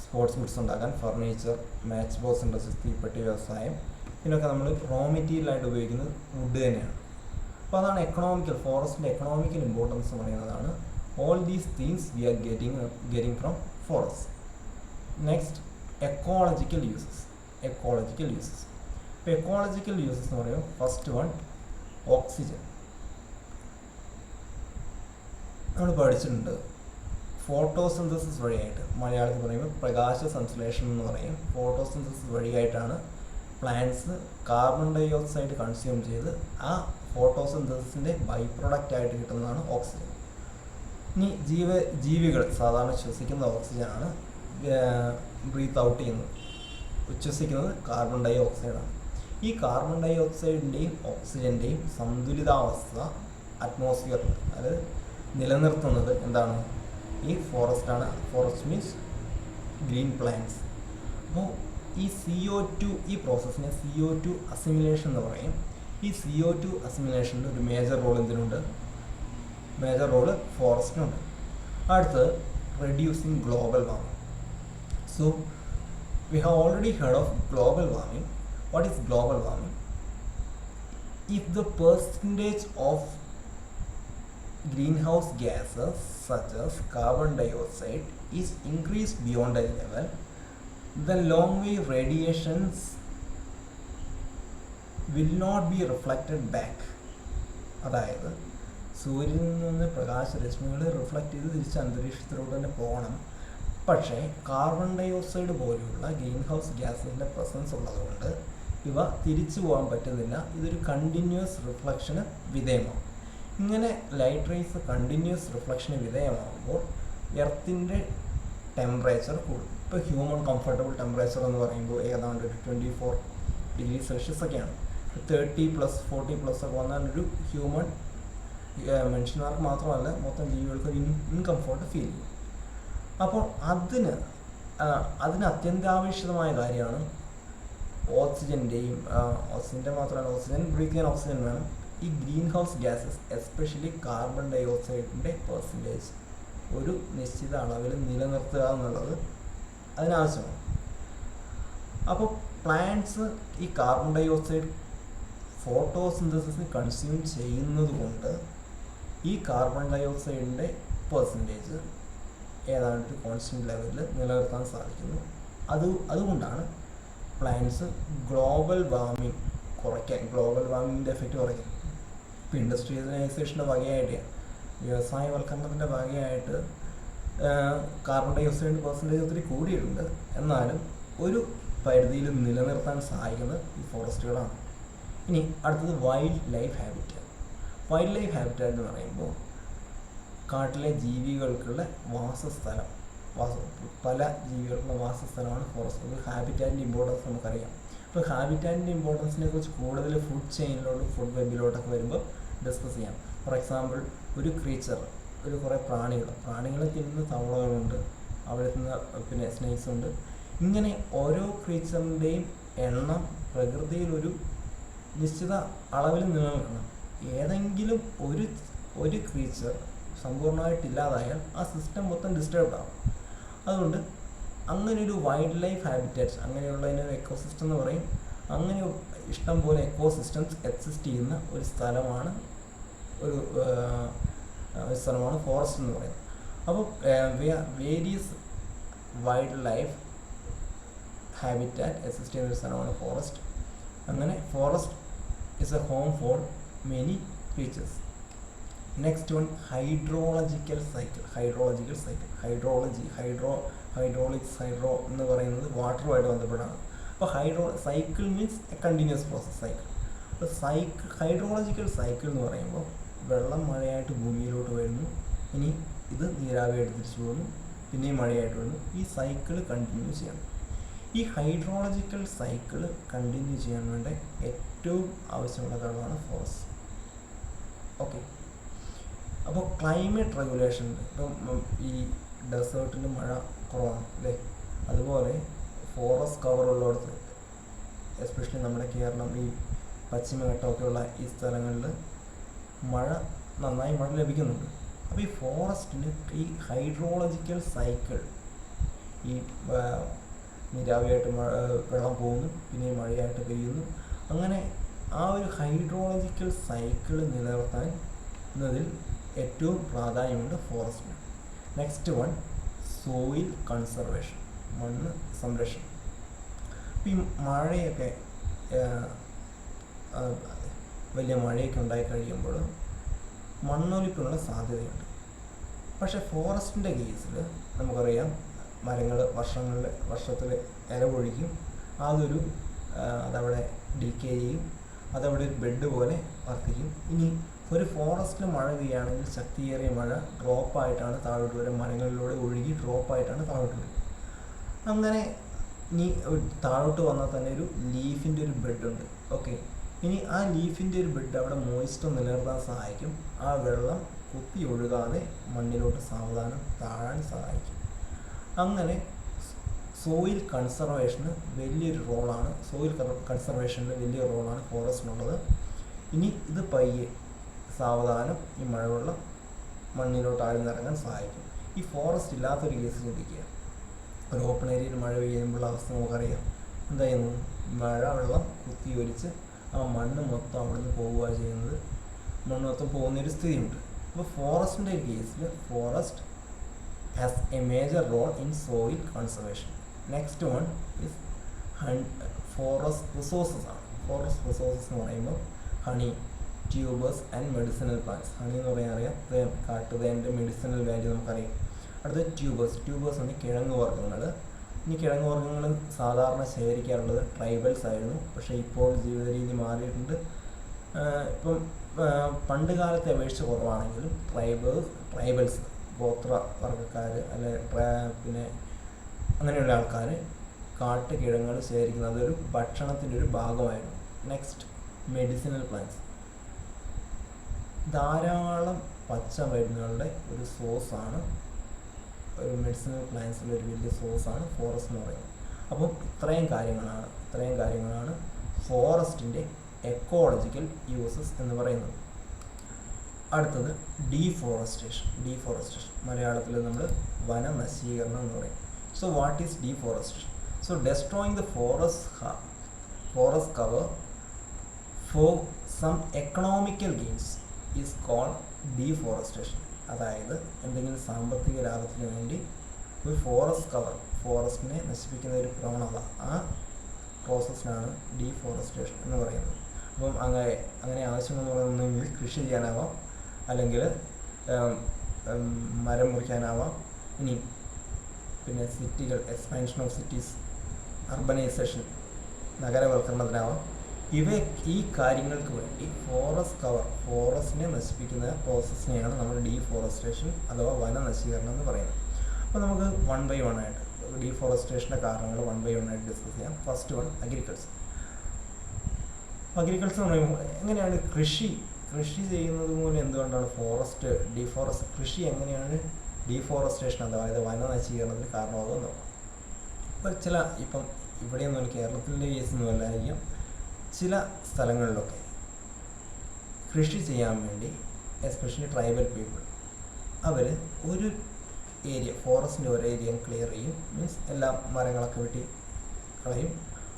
സ്പോർട്സ് ഗുഡ്സ് ഉണ്ടാക്കാൻ ഫർണിച്ചർ, മാച്ച് ബോക്സ് ഇൻഡസ്ട്രീസ്, തീപ്പെട്ടി വ്യവസായം, ഇതിനൊക്കെ നമ്മൾ റോ മെറ്റീരിയലായിട്ട് ഉപയോഗിക്കുന്നത് വുഡ് തന്നെയാണ്. അപ്പോൾ അതാണ് ഫോറസ്റ്റിൻ്റെ എക്കണോമിക്കൽ ഇമ്പോർട്ടൻസ് എന്ന് പറയുന്നതാണ്. All these things we are getting from forest. Next ecological uses. ഇപ്പോൾ എക്കോളജിക്കൽ യൂസസ് എന്ന് പറയുമ്പോൾ ഫസ്റ്റ് വൺ ഓക്സിജൻ. നമ്മൾ പഠിച്ചിട്ടുണ്ട് ഫോട്ടോസിന്തസിസ് വഴിയായിട്ട്, മലയാളത്തിൽ പറയുമ്പോൾ പ്രകാശ സംശ്ലേഷണം എന്ന് പറയും. ഫോട്ടോസിന്തസിസ് വഴിയായിട്ടാണ് plants carbon dioxide consume ചെയ്ത് ആ ഫോട്ടോസിന്തസിൻ്റെ ബൈ പ്രൊഡക്റ്റ് ആയിട്ട് കിട്ടുന്നതാണ് ഓക്സിജൻ. ഇനി ജീവികൾ സാധാരണ ശ്വസിക്കുന്ന ഓക്സിജനാണ്, ബ്രീത്ത് ഔട്ട് ചെയ്യുന്നത്, ഉച്ഛ്വസിക്കുന്നത് കാർബൺ ഡൈ ഓക്സൈഡാണ്. ഈ കാർബൺ ഡൈ ഓക്സൈഡിൻ്റെയും ഓക്സിജൻ്റെയും സന്തുലിതാവസ്ഥ അറ്റ്മോസ്ഫിയറിൽ അത് നിലനിർത്തുന്നത് എന്താണ്? ഈ ഫോറസ്റ്റാണ്. Forest means green plants. അപ്പോൾ ഈ CO2 ഈ പ്രോസസ്സിനെ CO2 അസിമിലേഷൻ എന്ന് പറയും. ഈ CO2 അസിമിലേഷനിൽ ഒരു മേജർ റോൾ എന്തിനുണ്ട്? മേജർ റോള് ഫോറസ്റ്റിനുണ്ട്. അടുത്തത് reducing global warming. So we have already heard of global warming. What is global warming? If the percentage of greenhouse gases such as carbon dioxide is increased beyond a level, the long wave radiations will not be reflected back. അതായത് സൂര്യനിൽ നിന്ന് പ്രകാശരശ്മികൾ reflect ചെയ്ത് തിരിച്ച് അന്തരീക്ഷത്തിലൂടെ തന്നെ പോകണം. പക്ഷേ carbon dye oxide പോലെയുള്ള green house ഗ്യാസിൻ്റെ പ്രസൻസ് ഉള്ളതുകൊണ്ട് ഇവ തിരിച്ചു പോകാൻ പറ്റുന്നില്ല. ഇതൊരു കണ്ടിന്യൂസ് റിഫ്ലക്ഷന് വിധേയമാകും. ഇങ്ങനെ ലൈറ്റ് റേസ് കണ്ടിന്യൂസ് റിഫ്ലക്ഷന് വിധേയമാകുമ്പോൾ എർത്തിൻ്റെ ടെമ്പറേച്ചർ കൂടും. ഇപ്പോൾ ഹ്യൂമൻ കംഫർട്ടബിൾ ടെമ്പറേച്ചർ എന്ന് പറയുമ്പോൾ ഏതാണ്ട് ഒരു 24 ഡിഗ്രി സെൽഷ്യസ് ഒക്കെയാണ്. 30+, 40+ ഒക്കെ വന്നാൽ ഒരു മനുഷ്യന്മാർക്ക് മാത്രമല്ല മൊത്തം ജീവികൾക്ക് ഒരു ഇൻകംഫോർട്ട് ഫീൽ ചെയ്യും. അപ്പോൾ അതിന് അത്യന്താപേക്ഷിതമായ കാര്യമാണ് ഓക്സിജൻ്റെ മാത്രമല്ല, ഓക്സിജൻ ബ്രീത്ത് ചെയ്യാൻ ഓക്സിജൻ വേണം. ഈ greenhouse gases especially carbon ഡൈ ഓക്സൈഡിൻ്റെ പെർസെൻറ്റേജ് ഒരു നിശ്ചിത അളവിൽ നിലനിർത്തുക എന്നുള്ളത് അതിനാവശ്യമാണ്. അപ്പോൾ പ്ലാന്റ്സ് ഈ കാർബൺ ഡൈ ഓക്സൈഡ് ഫോട്ടോസിന്തസിന് കൺസ്യൂം ചെയ്യുന്നത് കൊണ്ട് ഈ കാർബൺ ഡൈ ഓക്സൈഡിൻ്റെ പെർസെൻറ്റേജ് ഏതാണ്ട് ഒരു കോൺസ്റ്റൻറ്റ് ലെവലിൽ നിലനിർത്താൻ സാധിക്കുന്നു. അതുകൊണ്ടാണ് പ്ലാന്റ്സ് ഗ്ലോബൽ വാർമിങ്ങിൻ്റെ എഫക്റ്റ് കുറയ്ക്കും. ഇപ്പോൾ ഇൻഡസ്ട്രിയലൈസേഷൻ്റെ വകയായിട്ട്, വ്യവസായവൽക്കരണത്തിൻ്റെ ഭാഗമായിട്ട് കാർബൺ ഡൈ ഓക്സൈഡിൻ്റെ പെർസെൻറ്റേജ് ഒത്തിരി കൂടിയിട്ടുണ്ട്. എന്നാലും ഒരു പരിധിയിൽ നിലനിർത്താൻ സഹായിക്കുന്നത് ഈ ഫോറസ്റ്റുകളാണ്. ഇനി അടുത്തത് വൈൽഡ് ലൈഫ് ഹാബിറ്റാറ്റ് എന്ന് പറയുമ്പോൾ കാട്ടിലെ ജീവികൾക്കുള്ള വാസസ്ഥലം, പല ജീവികൾക്കുള്ള വാസസ്ഥലമാണ് ഫോറസ്റ്റ്. ഒരു ഹാബിറ്റാറ്റിൻ്റെ ഇമ്പോർട്ടൻസ് നമുക്കറിയാം. അപ്പോൾ ഹാബിറ്റാറ്റിൻ്റെ ഇമ്പോർട്ടൻസിനെ കുറിച്ച് കൂടുതൽ ഫുഡ് ചെയിനിലോട്ടും ഫുഡ് വെബിലോട്ടൊക്കെ വരുമ്പോൾ ഡിസ്കസ് ചെയ്യാം. ഫോർ എക്സാമ്പിൾ ഒരു കുറേ പ്രാണികളെ തിന്നുന്ന തവളകളുണ്ട്, അവിടെ നിന്ന് പിന്നെ സ്നേക്സ് ഉണ്ട്. ഇങ്ങനെ ഓരോ ക്രീച്ചറിൻ്റെയും എണ്ണം പ്രകൃതിയിലൊരു നിശ്ചിത അളവിൽ നിലനിൽക്കണം. ഏതെങ്കിലും ഒരു ക്രീച്ചർ സമ്പൂർണ്ണമായിട്ടില്ലാതായാൽ ആ സിസ്റ്റം മൊത്തം ഡിസ്റ്റർബ്ഡ് ആവും. അതുകൊണ്ട് അങ്ങനെയൊരു വൈൽഡ് ലൈഫ് ഹാബിറ്റാറ്റ്സ്, അങ്ങനെയുള്ളതിനൊരു എക്കോസിസ്റ്റം എന്ന് പറയും. അങ്ങനെ ഇഷ്ടം പോലെ എക്കോസിസ്റ്റംസ് എക്സിസ്റ്റ് ചെയ്യുന്ന ഒരു സ്ഥലമാണ് ഒരു ഫോറസ്റ്റ് എന്ന് പറയുന്നത്. അപ്പോൾ various wild life habitat exist ചെയ്യുന്ന ഒരു സ്ഥലമാണ് ഫോറസ്റ്റ്. അങ്ങനെ forest is A home for many creatures. Next one hydrological cycle. Hydro എന്ന് പറയുന്നത് വാട്ടറുമായിട്ട് ബന്ധപ്പെട്ടാണ്. അപ്പോൾ cycle means A continuous process cycle. അപ്പോൾ ഹൈഡ്രോളജിക്കൽ സൈക്കിൾ എന്ന് പറയുമ്പോൾ വെള്ളം മഴയായിട്ട് ഭൂമിയിലോട്ട് വരുന്നു, ഇനി ഇത് നീരാവിയായിട്ട് തിരിച്ചു പോകുന്നു, പിന്നെയും മഴയായിട്ട് വരുന്നു. ഈ സൈക്കിൾ കണ്ടിന്യൂ ചെയ്യണം. ഈ ഹൈഡ്രോളജിക്കൽ സൈക്കിൾ കണ്ടിന്യൂ ചെയ്യാൻ വേണ്ട ഏറ്റവും ആവശ്യമുള്ള ഘടകമാണ് ഫോറസ്റ്റ്. ഓക്കെ, അപ്പോൾ ക്ലൈമറ്റ് റെഗുലേഷൻ, ഇപ്പം ഈ ഡെസേർട്ടിൽ മഴ കുറവാണ് അല്ലേ, അതുപോലെ ഫോറസ്റ്റ് കവറുള്ളിടത്ത് എസ്പെഷ്യലി നമ്മുടെ കേരളം, ഈ പശ്ചിമഘട്ടമൊക്കെയുള്ള ഈ സ്ഥലങ്ങളിൽ നന്നായി മഴ ലഭിക്കുന്നുണ്ട്. അപ്പോൾ ഈ ഫോറസ്റ്റിന് ഈ ഹൈഡ്രോളജിക്കൽ സൈക്കിൾ, ഈ നീരാവിയായിട്ട് വെള്ളം പോകുന്നു, പിന്നെ മഴയായിട്ട് പെയ്യുന്നു, അങ്ങനെ ആ ഒരു ഹൈഡ്രോളജിക്കൽ സൈക്കിൾ നിലനിർത്താൻ ഏറ്റവും പ്രാധാന്യമുണ്ട് ഫോറസ്റ്റിന്. നെക്സ്റ്റ് വൺ സോയിൽ കൺസർവേഷൻ, മണ്ണ് സംരക്ഷണം. ഈ മഴയൊക്കെ വലിയ മഴയൊക്കെ ഉണ്ടായി കഴിയുമ്പോൾ മണ്ണൊലിപ്പിനുള്ള സാധ്യതയുണ്ട്. പക്ഷേ ഫോറസ്റ്റിൻ്റെ കേസിൽ നമുക്കറിയാം, മരങ്ങൾ വർഷത്തിൽ ഇല പൊഴിക്കും, അതവിടെ ഡീക്കേ ചെയ്യും, അതവിടെ ഒരു ബെഡ് പോലെ വർത്തിക്കും. ഇനി ഒരു ഫോറസ്റ്റിൽ മഴ പെയ്യുകയാണെങ്കിൽ ശക്തിയേറിയ മഴ ഡ്രോപ്പായിട്ടാണ് താഴോട്ട് വരും, മരങ്ങളിലൂടെ ഒഴുകി ഡ്രോപ്പായിട്ടാണ് താഴോട്ട് വരും. അങ്ങനെ ഇനി താഴോട്ട് വന്നാൽ തന്നെ ഒരു ലീഫിൻ്റെ ഒരു ബെഡുണ്ട്. ഓക്കെ, ഇനി ആ ലീഫിൻ്റെ ഒരു ബെഡ് അവിടെ മോയ്സ്ചർ നിലനിർത്താൻ സഹായിക്കും. ആ വെള്ളം കുത്തി ഒഴുകാതെ മണ്ണിലോട്ട് സാവധാനം താഴാൻ സഹായിക്കും. അങ്ങനെ സോയിൽ കൺസർവേഷന് വലിയൊരു റോളാണ് ഫോറസ്റ്റിനുള്ളത്. ഇനി ഇത് പയ്യെ സാവധാനം ഈ മഴവെള്ളം മണ്ണിലോട്ട് ആഴ്ന്നിറങ്ങാൻ സഹായിക്കും. ഈ ഫോറസ്റ്റ് ഇല്ലാത്തൊരു കേസ് ചിന്തിക്കുക. ഒരു ഓപ്പൺ ഏരിയയിൽ മഴ പെയ്യുമ്പോഴുള്ള അവസ്ഥ നമുക്കറിയാം. എന്തായിരുന്നു, മഴ വെള്ളം കുത്തി ഒലിച്ച് ആ മണ്ണ് മൊത്തം അവിടെ നിന്ന് പോവുക ചെയ്യുന്നത്, മണ്ണ് മൊത്തം പോകുന്നൊരു സ്ഥിതിയുണ്ട്. അപ്പോൾ ഫോറസ്റ്റിൻ്റെ കേസിൽ forest has a major role in soil conservation. Next one is forest resources ആണ്. ഫോറസ്റ്റ് റിസോഴ്സസ് എന്ന് പറയുമ്പോൾ honey, tubers and medicinal plants. Honey എന്ന് പറയാൻ അറിയാം, കാട്ടുതേൻ്റെ മെഡിസിനൽ വാല്യൂ നമുക്കറിയാം. അടുത്തത് ട്യൂബേഴ്സ് ആണ് കിഴങ്ങ് വർഗ്ഗങ്ങൾ. ഇനി കിഴങ്ങ് വർഗ്ഗങ്ങൾ സാധാരണ ശേഖരിക്കാറുള്ളത് ട്രൈബൽസ് ആയിരുന്നു, പക്ഷേ ഇപ്പോൾ ജീവിത രീതി മാറിയിട്ടുണ്ട്. ഇപ്പം പണ്ട് കാലത്തെ അപേക്ഷിച്ച് കുറവാണെങ്കിലും ട്രൈബൽസ് ഗോത്ര വർഗ്ഗക്കാർ അല്ലെ പിന്നെ അങ്ങനെയുള്ള ആൾക്കാർ കാട്ടുകിഴങ്ങുകൾ ശേഖരിക്കുന്നത് അതൊരു ഭക്ഷണത്തിൻ്റെ ഒരു ഭാഗമായിരുന്നു. Next medicinal plants. ധാരാളം പച്ചമരുന്നുകളുടെ ഒരു സോഴ്സാണ്, ഒരു മെഡിസിനൽ പ്ലാന്റ്സിൻ്റെ ഒരു വലിയ സോഴ്സാണ് ഫോറസ്റ്റ് എന്ന് പറയുന്നത്. അപ്പം ഇത്രയും കാര്യങ്ങളാണ് ഫോറസ്റ്റിൻ്റെ എക്കോളജിക്കൽ യൂസസ് എന്ന് പറയുന്നത്. അടുത്തത് ഡീഫോറസ്റ്റേഷൻ. മലയാളത്തിൽ നമ്മൾ വനനശീകരണം എന്ന് പറയും. So what is deforestation? So destroying the forest cover for some economical gains is called deforestation. അതായത് എന്തെങ്കിലും സാമ്പത്തിക ലാഭത്തിന് വേണ്ടി ഒരു ഫോറസ്റ്റിനെ നശിപ്പിക്കുന്ന ഒരു പ്രവണത, ആ പ്രോസസ്സിനാണ് ഡീഫോറസ്റ്റേഷൻ എന്ന് പറയുന്നത്. അപ്പം അങ്ങനെ ആവശ്യമെന്ന് പറയുന്നതെങ്കിൽ കൃഷി ചെയ്യാനാവാം, അല്ലെങ്കിൽ മരം മുറിക്കാനാവാം, ഇനി പിന്നെ സിറ്റികൾ, എക്സ്പാൻഷൻ ഓഫ് സിറ്റീസ്, അർബനൈസേഷൻ, നഗരവൽക്കരണത്തിനാവാം. ഈ കാര്യങ്ങൾക്ക് വേണ്ടി ഫോറസ്റ്റിനെ നശിപ്പിക്കുന്ന പ്രോസസ്സിനെയാണ് നമ്മൾ ഡീഫോറസ്റ്റേഷൻ അഥവാ വനനശീകരണം എന്ന് പറയുന്നത്. അപ്പോൾ നമുക്ക് 1 by 1 ആയിട്ട് ഡീഫോറസ്റ്റേഷൻ്റെ കാരണങ്ങൾ 1 by 1 ആയിട്ട് ഡിസ്കസ് ചെയ്യാം. ഫസ്റ്റ് വൺ അഗ്രികൾച്ചർ എന്ന് പറയുമ്പോൾ എങ്ങനെയാണ് കൃഷി ചെയ്യുന്നത് മൂലം എന്തുകൊണ്ടാണ് കൃഷി എങ്ങനെയാണ് ഡീഫോറസ്റ്റേഷൻ അതായത് വനനശീകരണത്തിന് കാരണമാകുമെന്ന് നോക്കാം. ഇപ്പോൾ ഇപ്പം ഇവിടെയൊന്നും കേരളത്തിൻ്റെ കേസൊന്നും അല്ലായിരിക്കും, ചില സ്ഥലങ്ങളിലൊക്കെ കൃഷി ചെയ്യാൻ വേണ്ടി എസ്പെഷ്യലി ട്രൈബൽ പീപ്പിൾ അവർ ഒരു ഏരിയ, ഫോറസ്റ്റിൻ്റെ ഒരു ഏരിയ ക്ലിയർ ചെയ്യും, മീൻസ് എല്ലാ മരങ്ങളൊക്കെ വെട്ടി കളയും,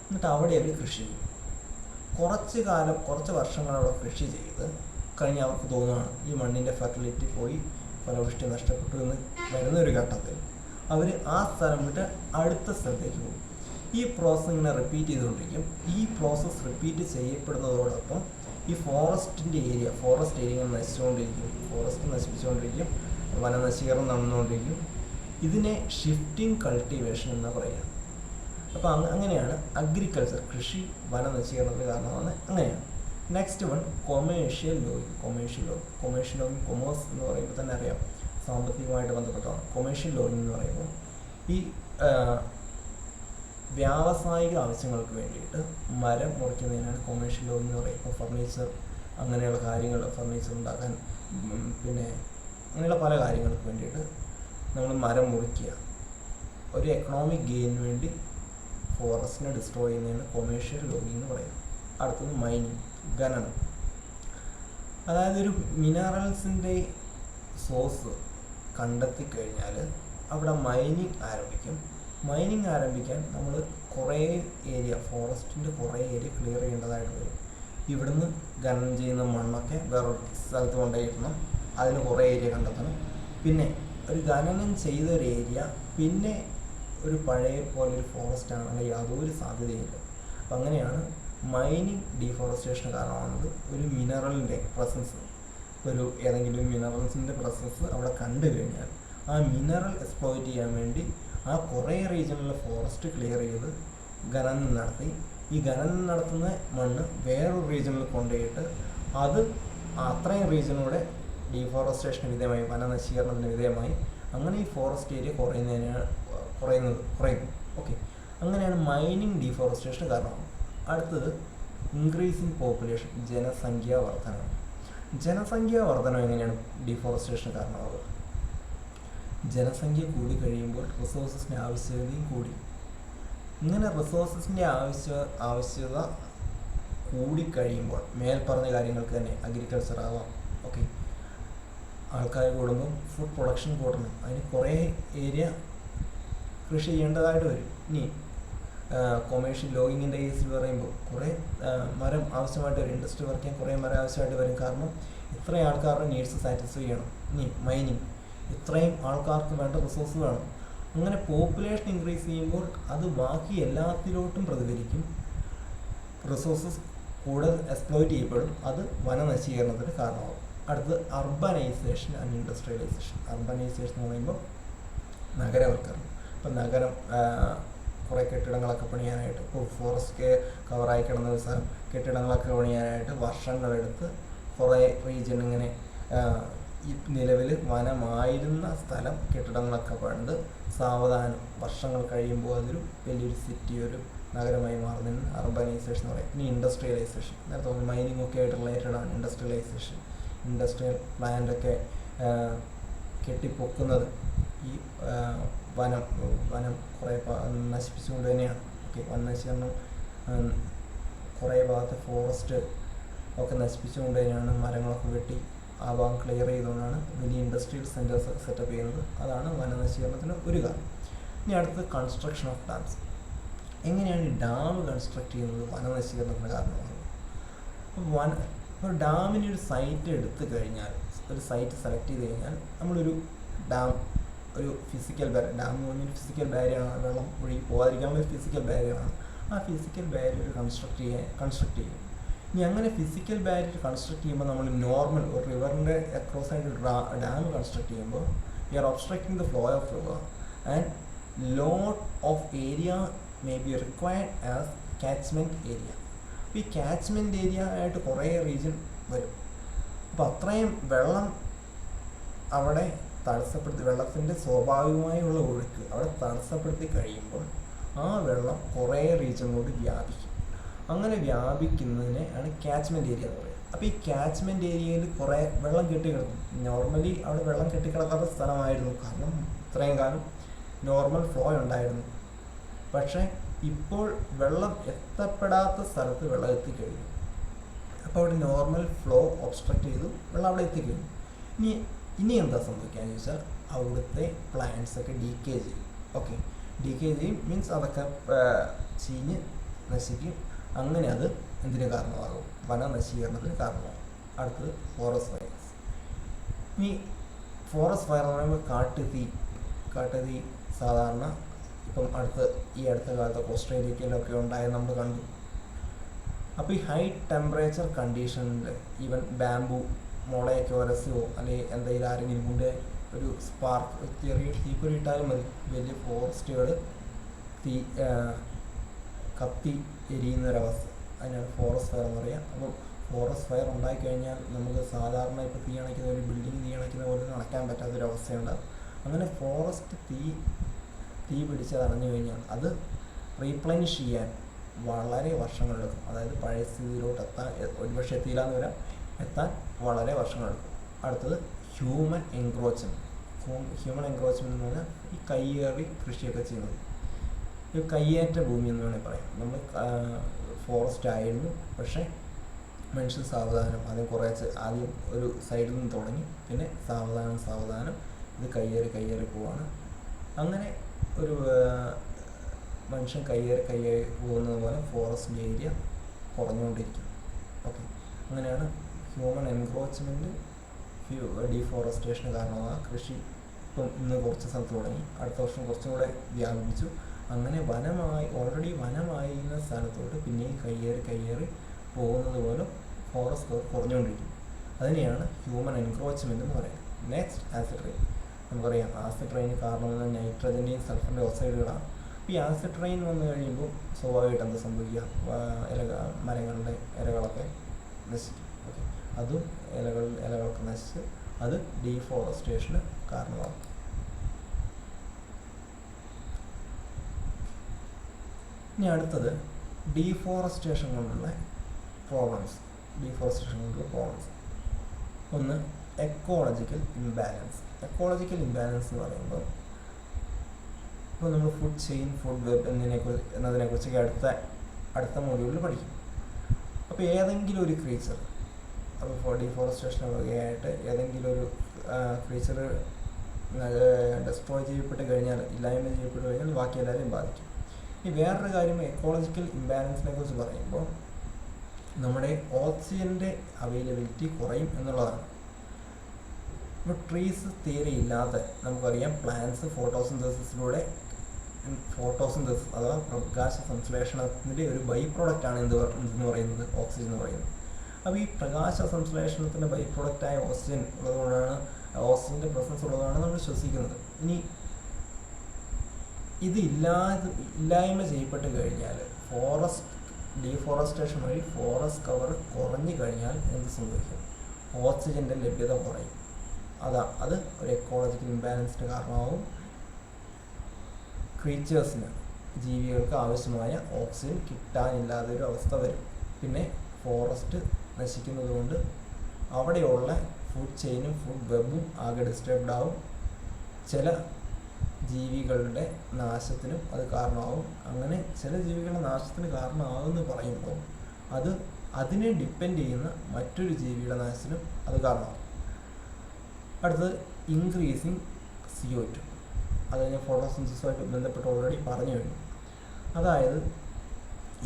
എന്നിട്ട് അവിടെ അവർ കൃഷി ചെയ്യും. കുറച്ച് വർഷങ്ങൾ അവിടെ കൃഷി ചെയ്ത് കഴിഞ്ഞ് അവർക്ക് തോന്നുകയാണ് ഈ മണ്ണിൻ്റെ ഫെർട്ടിലിറ്റി പോയി, ഫലപുഷ്ടി നഷ്ടപ്പെട്ടു എന്ന് വരുന്നൊരു ഘട്ടത്തിൽ അവർ ആ സ്ഥലം വിട്ട് അടുത്ത സ്ഥലത്തേക്ക് പോകും. ഈ പ്രോസസ്സ് ഇങ്ങനെ റിപ്പീറ്റ് ചെയ്തുകൊണ്ടിരിക്കും. ഈ പ്രോസസ്സ് റിപ്പീറ്റ് ചെയ്യപ്പെടുന്നതോടൊപ്പം ഈ ഫോറസ്റ്റ് ഏരിയ നശിപ്പിച്ചുകൊണ്ടിരിക്കും, വനനശീകരണം നടന്നുകൊണ്ടിരിക്കും. ഇതിനെ ഷിഫ്റ്റിംഗ് കൾട്ടിവേഷൻ എന്ന് പറയുക. അപ്പോൾ അങ്ങനെയാണ് അഗ്രികൾച്ചർ, കൃഷി വനനശീകരണത്തിന് കാരണമാണ്. അങ്ങനെയാണ്. നെക്സ്റ്റ് വൺ കൊമേഴ്ഷ്യൽ ലോയിങ്. കൊമേഴ്സ് എന്ന് പറയുമ്പോൾ തന്നെ അറിയാം, സാമ്പത്തികമായിട്ട് ബന്ധപ്പെട്ടതാണ്. കൊമേഴ്ഷ്യൽ ലോയിങ് എന്ന് പറയുമ്പോൾ ഈ വ്യാവസായിക ആവശ്യങ്ങൾക്ക് വേണ്ടിയിട്ട് മരം മുറിക്കുന്നതിനാണ് കൊമേഴ്ഷ്യൽ ലോയിങ് എന്ന് പറയുന്നത്. ഇപ്പോൾ ഫർണിച്ചർ അങ്ങനെയുള്ള കാര്യങ്ങൾ, ഫർണിച്ചർ ഉണ്ടാക്കാൻ പിന്നെ അങ്ങനെയുള്ള പല കാര്യങ്ങൾക്ക് വേണ്ടിയിട്ട് നമ്മൾ മരം മുറിക്കുക. ഒരു എക്കണോമിക് ഗെയിനിന് വേണ്ടി ഫോറസ്റ്റിനെ ഡിസ്ട്രോയ് ചെയ്യുന്നതിന് കൊമേഴ്ഷ്യൽ ലോയിങ് എന്ന് പറയുന്നത്. അടുത്തത് മൈനിങ്, ഖനനം. അതായത് ഒരു മിനറൽസിൻ്റെ സോഴ്സ് കണ്ടെത്തി കഴിഞ്ഞാൽ അവിടെ മൈനിങ് ആരംഭിക്കും. മൈനിങ് ആരംഭിക്കാൻ നമ്മൾ കുറേ ഏരിയ, ഫോറസ്റ്റിൻ്റെ കുറേ ഏരിയ ക്ലിയർ ചെയ്യേണ്ടതായിട്ട് വരും. ഇവിടുന്ന് ഖനനം ചെയ്യുന്ന മണ്ണൊക്കെ വേറൊരു സ്ഥലത്ത് കൊണ്ടുപോയിടണം, അതിന് കുറേ ഏരിയ കണ്ടെത്തണം. പിന്നെ ഒരു ഖനനം ചെയ്തൊരു ഏരിയ പിന്നെ ഒരു പഴയ പോലെ ഒരു ഫോറസ്റ്റ് ആണെങ്കിൽ യാതൊരു സാധ്യതയില്ല. അപ്പം അങ്ങനെയാണ് മൈനിങ് ഡീഫോറസ്റ്റേഷന് കാരണമാകുന്നത്. ഒരു മിനറലിൻ്റെ പ്രസൻസ്, ഒരു ഏതെങ്കിലും മിനറൽസിൻ്റെ പ്രസൻസ് അവിടെ കണ്ടു കഴിഞ്ഞാൽ ആ മിനറൽ എക്സ്പ്ലോയിറ്റ് ചെയ്യാൻ വേണ്ടി ആ കുറേ റീജിയണിലെ ഫോറസ്റ്റ് ക്ലിയർ ചെയ്ത് ഖനനം നടത്തി ഈ ഖനനം നടത്തുന്ന മണ്ണ് വേറൊരു റീജിയണിൽ കൊണ്ടുപോയിട്ട് അത് അത്രയും റീജിയനൂടെ ഡീഫോറസ്റ്റേഷന് വിധേയമായി, വനനശീകരണത്തിന് വിധേയമായി, അങ്ങനെ ഈ ഫോറസ്റ്റ് ഏരിയ കുറയുന്നു. ഓക്കെ, അങ്ങനെയാണ് മൈനിങ് ഡീഫോറസ്റ്റേഷന് കാരണമാകുന്നത്. അടുത്തത് ഇൻക്രീസിങ് പോപ്പുലേഷൻ, ജനസംഖ്യാ വർധനം. ജനസംഖ്യാ വർധനം എങ്ങനെയാണ് ഡീഫോറസ്റ്റേഷന് കാരണമാകുക? ജനസംഖ്യ കൂടി കഴിയുമ്പോൾ റിസോഴ്സസിൻ്റെ ആവശ്യകതയും കൂടി. ഇങ്ങനെ റിസോഴ്സസിൻ്റെ ആവശ്യകത കൂടിക്കഴിയുമ്പോൾ മേൽപ്പറഞ്ഞ കാര്യങ്ങൾക്ക് തന്നെ അഗ്രികൾച്ചർ ആവാം. ഓക്കെ, ആൾക്കാർ കൂടുമ്പോൾ ഫുഡ് പ്രൊഡക്ഷൻ കൂട്ടണം, അതിന് കുറേ ഏരിയ കൃഷി ചെയ്യേണ്ടതായിട്ട് വരും. ഇനി കൊമേഴ്ഷ്യൽ ലോയിങ്ങിൻ്റെ കേസിൽ പറയുമ്പോൾ കുറേ മരം ആവശ്യമായിട്ട് വരും, ഇൻഡസ്ട്രി വർക്ക് ചെയ്യാൻ കുറേ മരം ആവശ്യമായിട്ട് വരും. കാരണം ഇത്രയും ആൾക്കാരുടെ നീഡ്സ് സാറ്റിസ്ഫൈ ചെയ്യണം. ഇനി മൈനിങ്, ഇത്രയും ആൾക്കാർക്ക് വേണ്ട റിസോഴ്സ് വേണം. അങ്ങനെ പോപ്പുലേഷൻ ഇൻക്രീസ് ചെയ്യുമ്പോൾ അത് ബാക്കി എല്ലാത്തിലോട്ടും പ്രതിഫലിക്കും. റിസോഴ്സസ് കൂടുതൽ എക്സ്പ്ലോയിറ്റ് ചെയ്യപ്പെടും, അത് വനനശീകരണത്തിന് കാരണമാകും. അടുത്തത് അർബനൈസേഷൻ ആൻഡ് ഇൻഡസ്ട്രിയലൈസേഷൻ. അർബനൈസേഷൻ എന്ന് പറയുമ്പോൾ നഗരവൽക്കരണം. ഇപ്പം നഗരം കുറേ കെട്ടിടങ്ങളൊക്കെ പണിയാനായിട്ട്, ഇപ്പോൾ ഫോറസ്റ്റ് കവറായി കിടന്ന ഒരു സ്ഥലം കെട്ടിടങ്ങളൊക്കെ പണിയാനായിട്ട് വർഷങ്ങളെടുത്ത് കുറേ റീജിയൻ ഇങ്ങനെ ഈ നിലവിൽ വനമായിരുന്ന സ്ഥലം കെട്ടിടങ്ങളൊക്കെ പണ്ട് സാവധാനം വർഷങ്ങൾ കഴിയുമ്പോൾ അതൊരു വലിയൊരു സിറ്റി, ഒരു നഗരമായി മാറുന്നതിന് അർബനൈസേഷൻ എന്ന് പറയും. ഇനി ഇൻഡസ്ട്രിയലൈസേഷൻ, നേരത്തെ മൈനിങ് ഒക്കെ ആയിട്ട് റിലേറ്റഡ് ആണ് ഇൻഡസ്ട്രിയലൈസേഷൻ. ഇൻഡസ്ട്രിയൽ പ്ലാന്റൊക്കെ കെട്ടിപ്പൊക്കുന്നത് ഈ വനം കുറേ നശിപ്പിച്ചുകൊണ്ട് തന്നെയാണ്. ഓക്കെ, വനനശീകരണം കുറേ ഭാഗത്ത് ഫോറസ്റ്റ് ഒക്കെ നശിപ്പിച്ചുകൊണ്ട് തന്നെയാണ്, മരങ്ങളൊക്കെ വെട്ടി ആ ഭാഗം ക്ലിയർ ചെയ്തുകൊണ്ടാണ് വലിയ ഇൻഡസ്ട്രിയൽ സെൻറ്റേഴ്സ് സെറ്റപ്പ് ചെയ്യുന്നത്. അതാണ് വനനശീകരണത്തിന് ഒരു കാരണം. ഇനി അടുത്തത് കൺസ്ട്രക്ഷൻ ഓഫ് ഡാംസ്. എങ്ങനെയാണ് ഈ ഡാം കൺസ്ട്രക്ട് ചെയ്യുന്നത് വനനശീകരണത്തിന് കാരണമാകുന്നത്? ഒരു ഡാമിന് ഒരു സൈറ്റ് എടുത്തു കഴിഞ്ഞാൽ, ഒരു സൈറ്റ് സെലക്ട് ചെയ്ത് കഴിഞ്ഞാൽ നമ്മളൊരു ഡാം, ഒരു ഫിസിക്കൽ ബാരിയർ, ഡാം എന്ന് പറഞ്ഞൊരു ഫിസിക്കൽ ബാരിയറാണ്, വെള്ളം ഒഴുകി പോകാതിരിക്കാനുള്ള ഒരു ഫിസിക്കൽ ബാരിയറാണ്. ആ ഫിസിക്കൽ ബാരിയർ കൺസ്ട്രക്ട് ചെയ്യും. ഇനി അങ്ങനെ ഫിസിക്കൽ ബാരിയർ കൺസ്ട്രക്ട് ചെയ്യുമ്പോൾ നമ്മൾ നോർമൽ ഒരു റിവറിൻ്റെ അക്രോസ് ആയിട്ട് ഡാം കൺസ്ട്രക്ട് ചെയ്യുമ്പോൾ we are obstructing the flow of river and lot of area may be required as catchment area. അപ്പോൾ ഈ കാച്ച്മെൻറ്റ് ഏരിയ ആയിട്ട് കുറേ റീജിയൻ വരും. അപ്പോൾ അത്രയും വെള്ളം അവിടെ തടസ്സപ്പെടുത്തി, വെള്ളത്തിൻ്റെ സ്വാഭാവികമായുള്ള ഒഴുക്ക് അവിടെ തടസ്സപ്പെടുത്തി കഴിയുമ്പോൾ ആ വെള്ളം കുറേ റീജിയനിലോട്ട് വ്യാപിക്കും. അങ്ങനെ വ്യാപിക്കുന്നതിനെ ആണ് കാച്ച്മെൻറ്റ് ഏരിയ എന്ന് പറയുന്നത്. അപ്പോൾ ഈ കാച്ച്മെൻറ്റ് ഏരിയയിൽ കുറേ വെള്ളം കെട്ടിക്കിടക്കും. നോർമലി അവിടെ വെള്ളം കെട്ടിക്കിടക്കാത്ത സ്ഥലമായിരുന്നു, കാരണം ഇത്രയും കാലം നോർമൽ ഫ്ലോ ഉണ്ടായിരുന്നു. പക്ഷേ ഇപ്പോൾ വെള്ളം എത്തപ്പെടാത്ത സ്ഥലത്ത് വെള്ളം എത്തിക്കഴിഞ്ഞു. അപ്പോൾ അവിടെ നോർമൽ ഫ്ലോ ഒബ്സ്ട്രക്റ്റ് ചെയ്തു, വെള്ളം അവിടെ എത്തിക്കഴിഞ്ഞു. ഇനി എന്താ സംഭവിക്കുകയെന്ന് ചോദിച്ചാൽ അവിടുത്തെ പ്ലാന്റ്സ് ഒക്കെ ഡീക്കേ ചെയ്യും. ഓക്കെ, ഡീക്കേ ചെയ്യും മീൻസ് അതൊക്കെ ചീഞ്ഞ് നശിക്കും. അങ്ങനെ അത് എന്തിന് കാരണമാകും? വനനശീകരണത്തിന് കാരണമാകും. അടുത്തത് ഫോറസ്റ്റ് ഫയർസ്. ഇനി ഫോറസ്റ്റ് ഫയർ എന്ന് പറയുമ്പോൾ കാട്ടുതീ സാധാരണ ഇപ്പം ഈ അടുത്ത കാലത്തൊക്കെ ഓസ്ട്രേലിയയിലൊക്കെ ഉണ്ടായത് നമ്മൾ കണ്ടു. അപ്പോൾ ഈ ഹൈ ടെമ്പറേച്ചർ കണ്ടീഷനിൽ ഈവൻ ബാംബു മുളയൊക്കെ ഉരസുകയോ അല്ലെങ്കിൽ എന്തെങ്കിലും ആരെങ്കിലും കൊണ്ട് ഒരു സ്പാർക്ക് ചെറിയ തീപ്പൊരി ഇട്ടാലും മതി, വലിയ ഫോറസ്റ്റുകൾ കത്തി എരിയുന്നൊരവസ്ഥ, അതിനാണ് ഫോറസ്റ്റ് ഫയർ എന്ന് പറയുക. അപ്പം ഫോറസ്റ്റ് ഫയർ ഉണ്ടായിക്കഴിഞ്ഞാൽ നമുക്ക് സാധാരണ ഇപ്പോൾ തീ അണയ്ക്കുന്ന ഒരു ബിൽഡിംഗ് തീ അണയ്ക്കുന്ന പോലെ അണയ്ക്കാൻ പറ്റാത്തൊരവസ്ഥയുണ്ടാകും. അങ്ങനെ ഫോറസ്റ്റ് തീ പിടിച്ചത് അണഞ്ഞു കഴിഞ്ഞാൽ അത് റീപ്ലനിഷ് ചെയ്യാൻ വളരെ വർഷങ്ങളെടുക്കും. അതായത് പഴയ സ്ഥിതിയിലോട്ട് എത്താൻ ഒരുപക്ഷെ എത്തിയില്ലാന്ന് വരാം, എത്താൻ വളരെ വർഷങ്ങളെടുക്കും. അടുത്തത് ഹ്യൂമൻ എൻക്രോച്ച്മെൻറ്റ് എന്ന് പറഞ്ഞാൽ ഈ കയ്യേറി കൃഷിയൊക്കെ ചെയ്യുന്നത്. ഈ കയ്യേറ്റ ഭൂമി എന്ന് വേണമെങ്കിൽ പറയാം. നമ്മൾ ഫോറസ്റ്റ് ആയിരുന്നു, പക്ഷേ മനുഷ്യൻ സാവധാനം ആദ്യം ഒരു സൈഡിൽ നിന്ന് തുടങ്ങി, പിന്നെ സാവധാനം ഇത് കയ്യേറി പോവാണ്. അങ്ങനെ ഒരു മനുഷ്യൻ കയ്യേറി പോകുന്നത് പോലെ ഫോറസ്റ്റിൻ്റെ ഏരിയ കുറഞ്ഞുകൊണ്ടിരിക്കും. ഓക്കെ, അങ്ങനെയാണ് ഹ്യൂമൻ എൻക്രോച്ച്മെൻറ്റ് ഡീഫോറസ്റ്റേഷന് കാരണമാകുക. കൃഷി ഇപ്പം ഇന്ന് കുറച്ച് സ്ഥലത്ത് തുടങ്ങി, അടുത്ത വർഷം കുറച്ചും കൂടെ വ്യാപിപ്പിച്ചു. അങ്ങനെ ഓൾറെഡി വനമായിരുന്ന സ്ഥലത്തോട്ട് പിന്നെയും കയ്യേറി പോകുന്നത് പോലെ ഫോറസ്റ്റ് കുറഞ്ഞുകൊണ്ടിരിക്കും. അതിനെയാണ് ഹ്യൂമൻ എൻക്രോച്ച്മെൻറ്റ് എന്ന് പറയുന്നത്. Next acid rain. നമുക്കറിയാം ആസിഡ് റെയിന് കാരണം നൈട്രജൻ്റെയും സൾഫറിൻ്റെ ഓക്സൈഡുകളാണ്. ഈ ആസിഡ് റെയിൻ വന്നു കഴിയുമ്പോൾ സ്വാഭാവികമായിട്ട് എന്താ സംഭവിക്കുക? മരങ്ങളുടെ ഇലകളൊക്കെ നശിക്കും. ഓക്കെ, അതും ഇലകളൊക്കെ നശിച്ച് അത് ഡീഫോറസ്റ്റേഷന് കാരണമാകും. ഇനി അടുത്തത് ഡീഫോറസ്റ്റേഷൻ കൊണ്ടുള്ള പ്രോബ്ലംസ്. ഒന്ന് എക്കോളജിക്കൽ ഇംബാലൻസ് എന്ന് പറയുമ്പോൾ ഇപ്പോൾ നമ്മൾ ഫുഡ് ചെയിൻ, ഫുഡ് വെബ് എന്നതിനെക്കുറിച്ചൊക്കെ അടുത്ത മൊഡ്യൂളിൽ പഠിക്കും. അപ്പോൾ ഏതെങ്കിലും ഒരു ക്രീച്ചർ, അപ്പോൾ ഡീഫോറസ്റ്റേഷൻ വകയായിട്ട് ഏതെങ്കിലും ഒരു ക്രീച്ചർ ഡെസ്ട്രോയ് ചെയ്യപ്പെട്ട് കഴിഞ്ഞാൽ, ഇല്ലായ്മ ചെയ്യപ്പെട്ട് കഴിഞ്ഞാൽ ബാക്കി എല്ലാവരെയും ബാധിക്കും. ഇനി വേറൊരു കാര്യം, എക്കോളജിക്കൽ ഇംബാലൻസിനെ കുറിച്ച് പറയുമ്പോൾ നമ്മുടെ ഓക്സിജൻ്റെ അവൈലബിലിറ്റി കുറയും എന്നുള്ളതാണ്. ഇപ്പോൾ ട്രീസ് തീരെ ഇല്ലാതെ നമുക്കറിയാം പ്ലാന്റ്സ് ഫോട്ടോസിന്തസിസിലൂടെ അഥവാ പ്രകാശ സംശ്ലേഷണത്തിൻ്റെ ഒരു ബൈ പ്രോഡക്റ്റാണ് എന്ന് പറയുന്നത് ഓക്സിജൻ എന്ന് പറയുന്നത്. അപ്പോൾ ഈ പ്രകാശ സംശ്ലേഷണത്തിൻ്റെ ബൈ പ്രോഡക്റ്റായ ഓക്സിജൻ ഉള്ളതുകൊണ്ടാണ്, ഓക്സിജൻ്റെ പ്രസൻസ് ഉള്ളതാണ് നമ്മൾ ശ്വസിക്കുന്നത്. ഇനി ഇത് ഇല്ലായ്മ ചെയ്യപ്പെട്ട് കഴിഞ്ഞാൽ, ഡീഫോറസ്റ്റേഷൻ വഴി ഫോറസ്റ്റ് കവർ കുറഞ്ഞു കഴിഞ്ഞാൽ എന്ത് സംഭവിക്കും? ഓക്സിജൻ്റെ ലഭ്യത കുറയും. അത് ഒരു എക്കോളജിക്കൽ ഇംബാലൻസിന് കാരണമാകും. ക്രീച്ചേഴ്സിന്, ജീവികൾക്ക് ആവശ്യമായ ഓക്സിജൻ കിട്ടാനില്ലാതെ ഒരു അവസ്ഥ വരും. പിന്നെ ഫോറസ്റ്റ് നശിക്കുന്നത് കൊണ്ട് അവിടെയുള്ള ഫുഡ് ചെയിനും ഫുഡ് വെബും ആകെ ഡിസ്റ്റർബ്ഡ് ആവും. ചില ജീവികളുടെ നാശത്തിനും അത് കാരണമാവും. അങ്ങനെ ചില ജീവികളുടെ നാശത്തിന് കാരണമാകുമെന്ന് പറയുമ്പോൾ അതിനെ ഡിപ്പെൻഡ് ചെയ്യുന്ന മറ്റൊരു ജീവിയുടെ നാശത്തിനും അത് കാരണമാകും. അടുത്തത് ഇൻക്രീസിങ് CO2. അത് ഞാൻ ഫോട്ടോസിന്തസിസുമായിട്ട് ബന്ധപ്പെട്ട് ഓൾറെഡി പറഞ്ഞു കഴിഞ്ഞു. അതായത്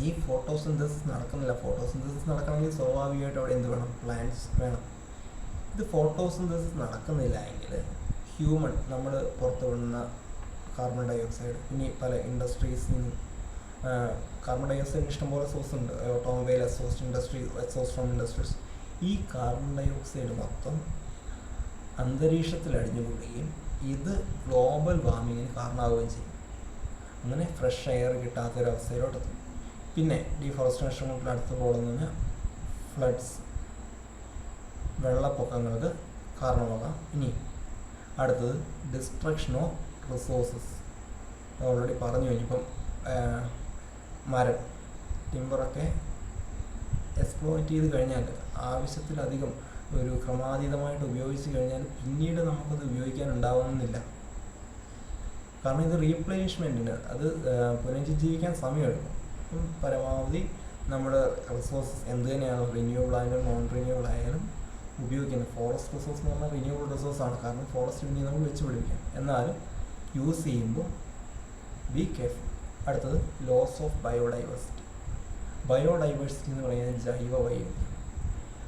ഈ ഫോട്ടോസിന്തസിസ് നടക്കണമെങ്കിൽ സ്വാഭാവികമായിട്ട് അവിടെ എന്ത് വേണം? പ്ലാന്റ്സ് വേണം. ഇത് ഫോട്ടോസിന്തസിസ് നടക്കുന്നില്ല എങ്കിൽ നമ്മൾ പുറത്തു വിടുന്ന കാർബൺ ഡൈ ഓക്സൈഡ്, ഇനി പല ഇൻഡസ്ട്രീസിൽ നിന്നും കാർബൺ ഡൈ ഓക്സൈഡിന് ഇഷ്ടംപോലെ സോഴ്സ് ഉണ്ട്. Automobile exhaust from industries. ഈ കാർബൺ ഡൈ ഓക്സൈഡ് മൊത്തം അന്തരീക്ഷത്തിൽ അടിഞ്ഞുകൂടുകയും ഇത് ഗ്ലോബൽ വാർമിങ്ങിന് കാരണമാവുകയും ചെയ്യും. അങ്ങനെ ഫ്രഷ് എയർ കിട്ടാത്തൊരവസ്ഥയിലോട്ടെത്തും. പിന്നെ ഡീഫോറസ്റ്റേഷൻ കൊണ്ട് അടുത്ത പ്രോബ്ലം എന്ന് പറഞ്ഞാൽ ഫ്ലഡ്സ്, വെള്ളപ്പൊക്കങ്ങൾക്ക് കാരണമാകാം. ഇനി അടുത്തത് ഡിസ്ട്രക്ഷൻ ഓഫ് റിസോഴ്സസ്. ഓൾറെഡി പറഞ്ഞു കഴിഞ്ഞിപ്പം മരം, ടിമ്പറൊക്കെ എക്സ്പ്ലോയിറ്റ് ചെയ്ത് കഴിഞ്ഞാൽ, ആവശ്യത്തിലധികം ഒരു ക്രമാതീതമായിട്ട് ഉപയോഗിച്ച് കഴിഞ്ഞാൽ പിന്നീട് നമുക്കത് ഉപയോഗിക്കാനുണ്ടാവുന്നില്ല. കാരണം ഇത് റീപ്ലേസ്മെൻറ്റിന്, അത് പുനരുജ്ജീവിക്കാൻ സമയമെടുക്കും. പരമാവധി നമ്മുടെ റിസോഴ്സസ് എന്ത് തന്നെയാണ്, റിന്യൂവബിൾ ആയാലും നോൺ റിന്യൂവബിൾ ആയാലും ഉപയോഗിക്കുന്നത്. ഫോറസ്റ്റ് റിസോഴ്സ് എന്ന് പറഞ്ഞാൽ റിന്യൂവബിൾ റിസോഴ്സാണ്, കാരണം ഫോറസ്റ്റ് പിന്നെ നമുക്ക് വെച്ച് പിടിപ്പിക്കാം. എന്നാലും യൂസ് ചെയ്യുമ്പോൾ ബി കെയർഫുൾ. അടുത്തത് ലോസ് ഓഫ് ബയോഡൈവേഴ്സിറ്റി. ബയോഡൈവേഴ്സിറ്റി എന്ന് പറയുന്നത് ജൈവ വൈവിധ്യം.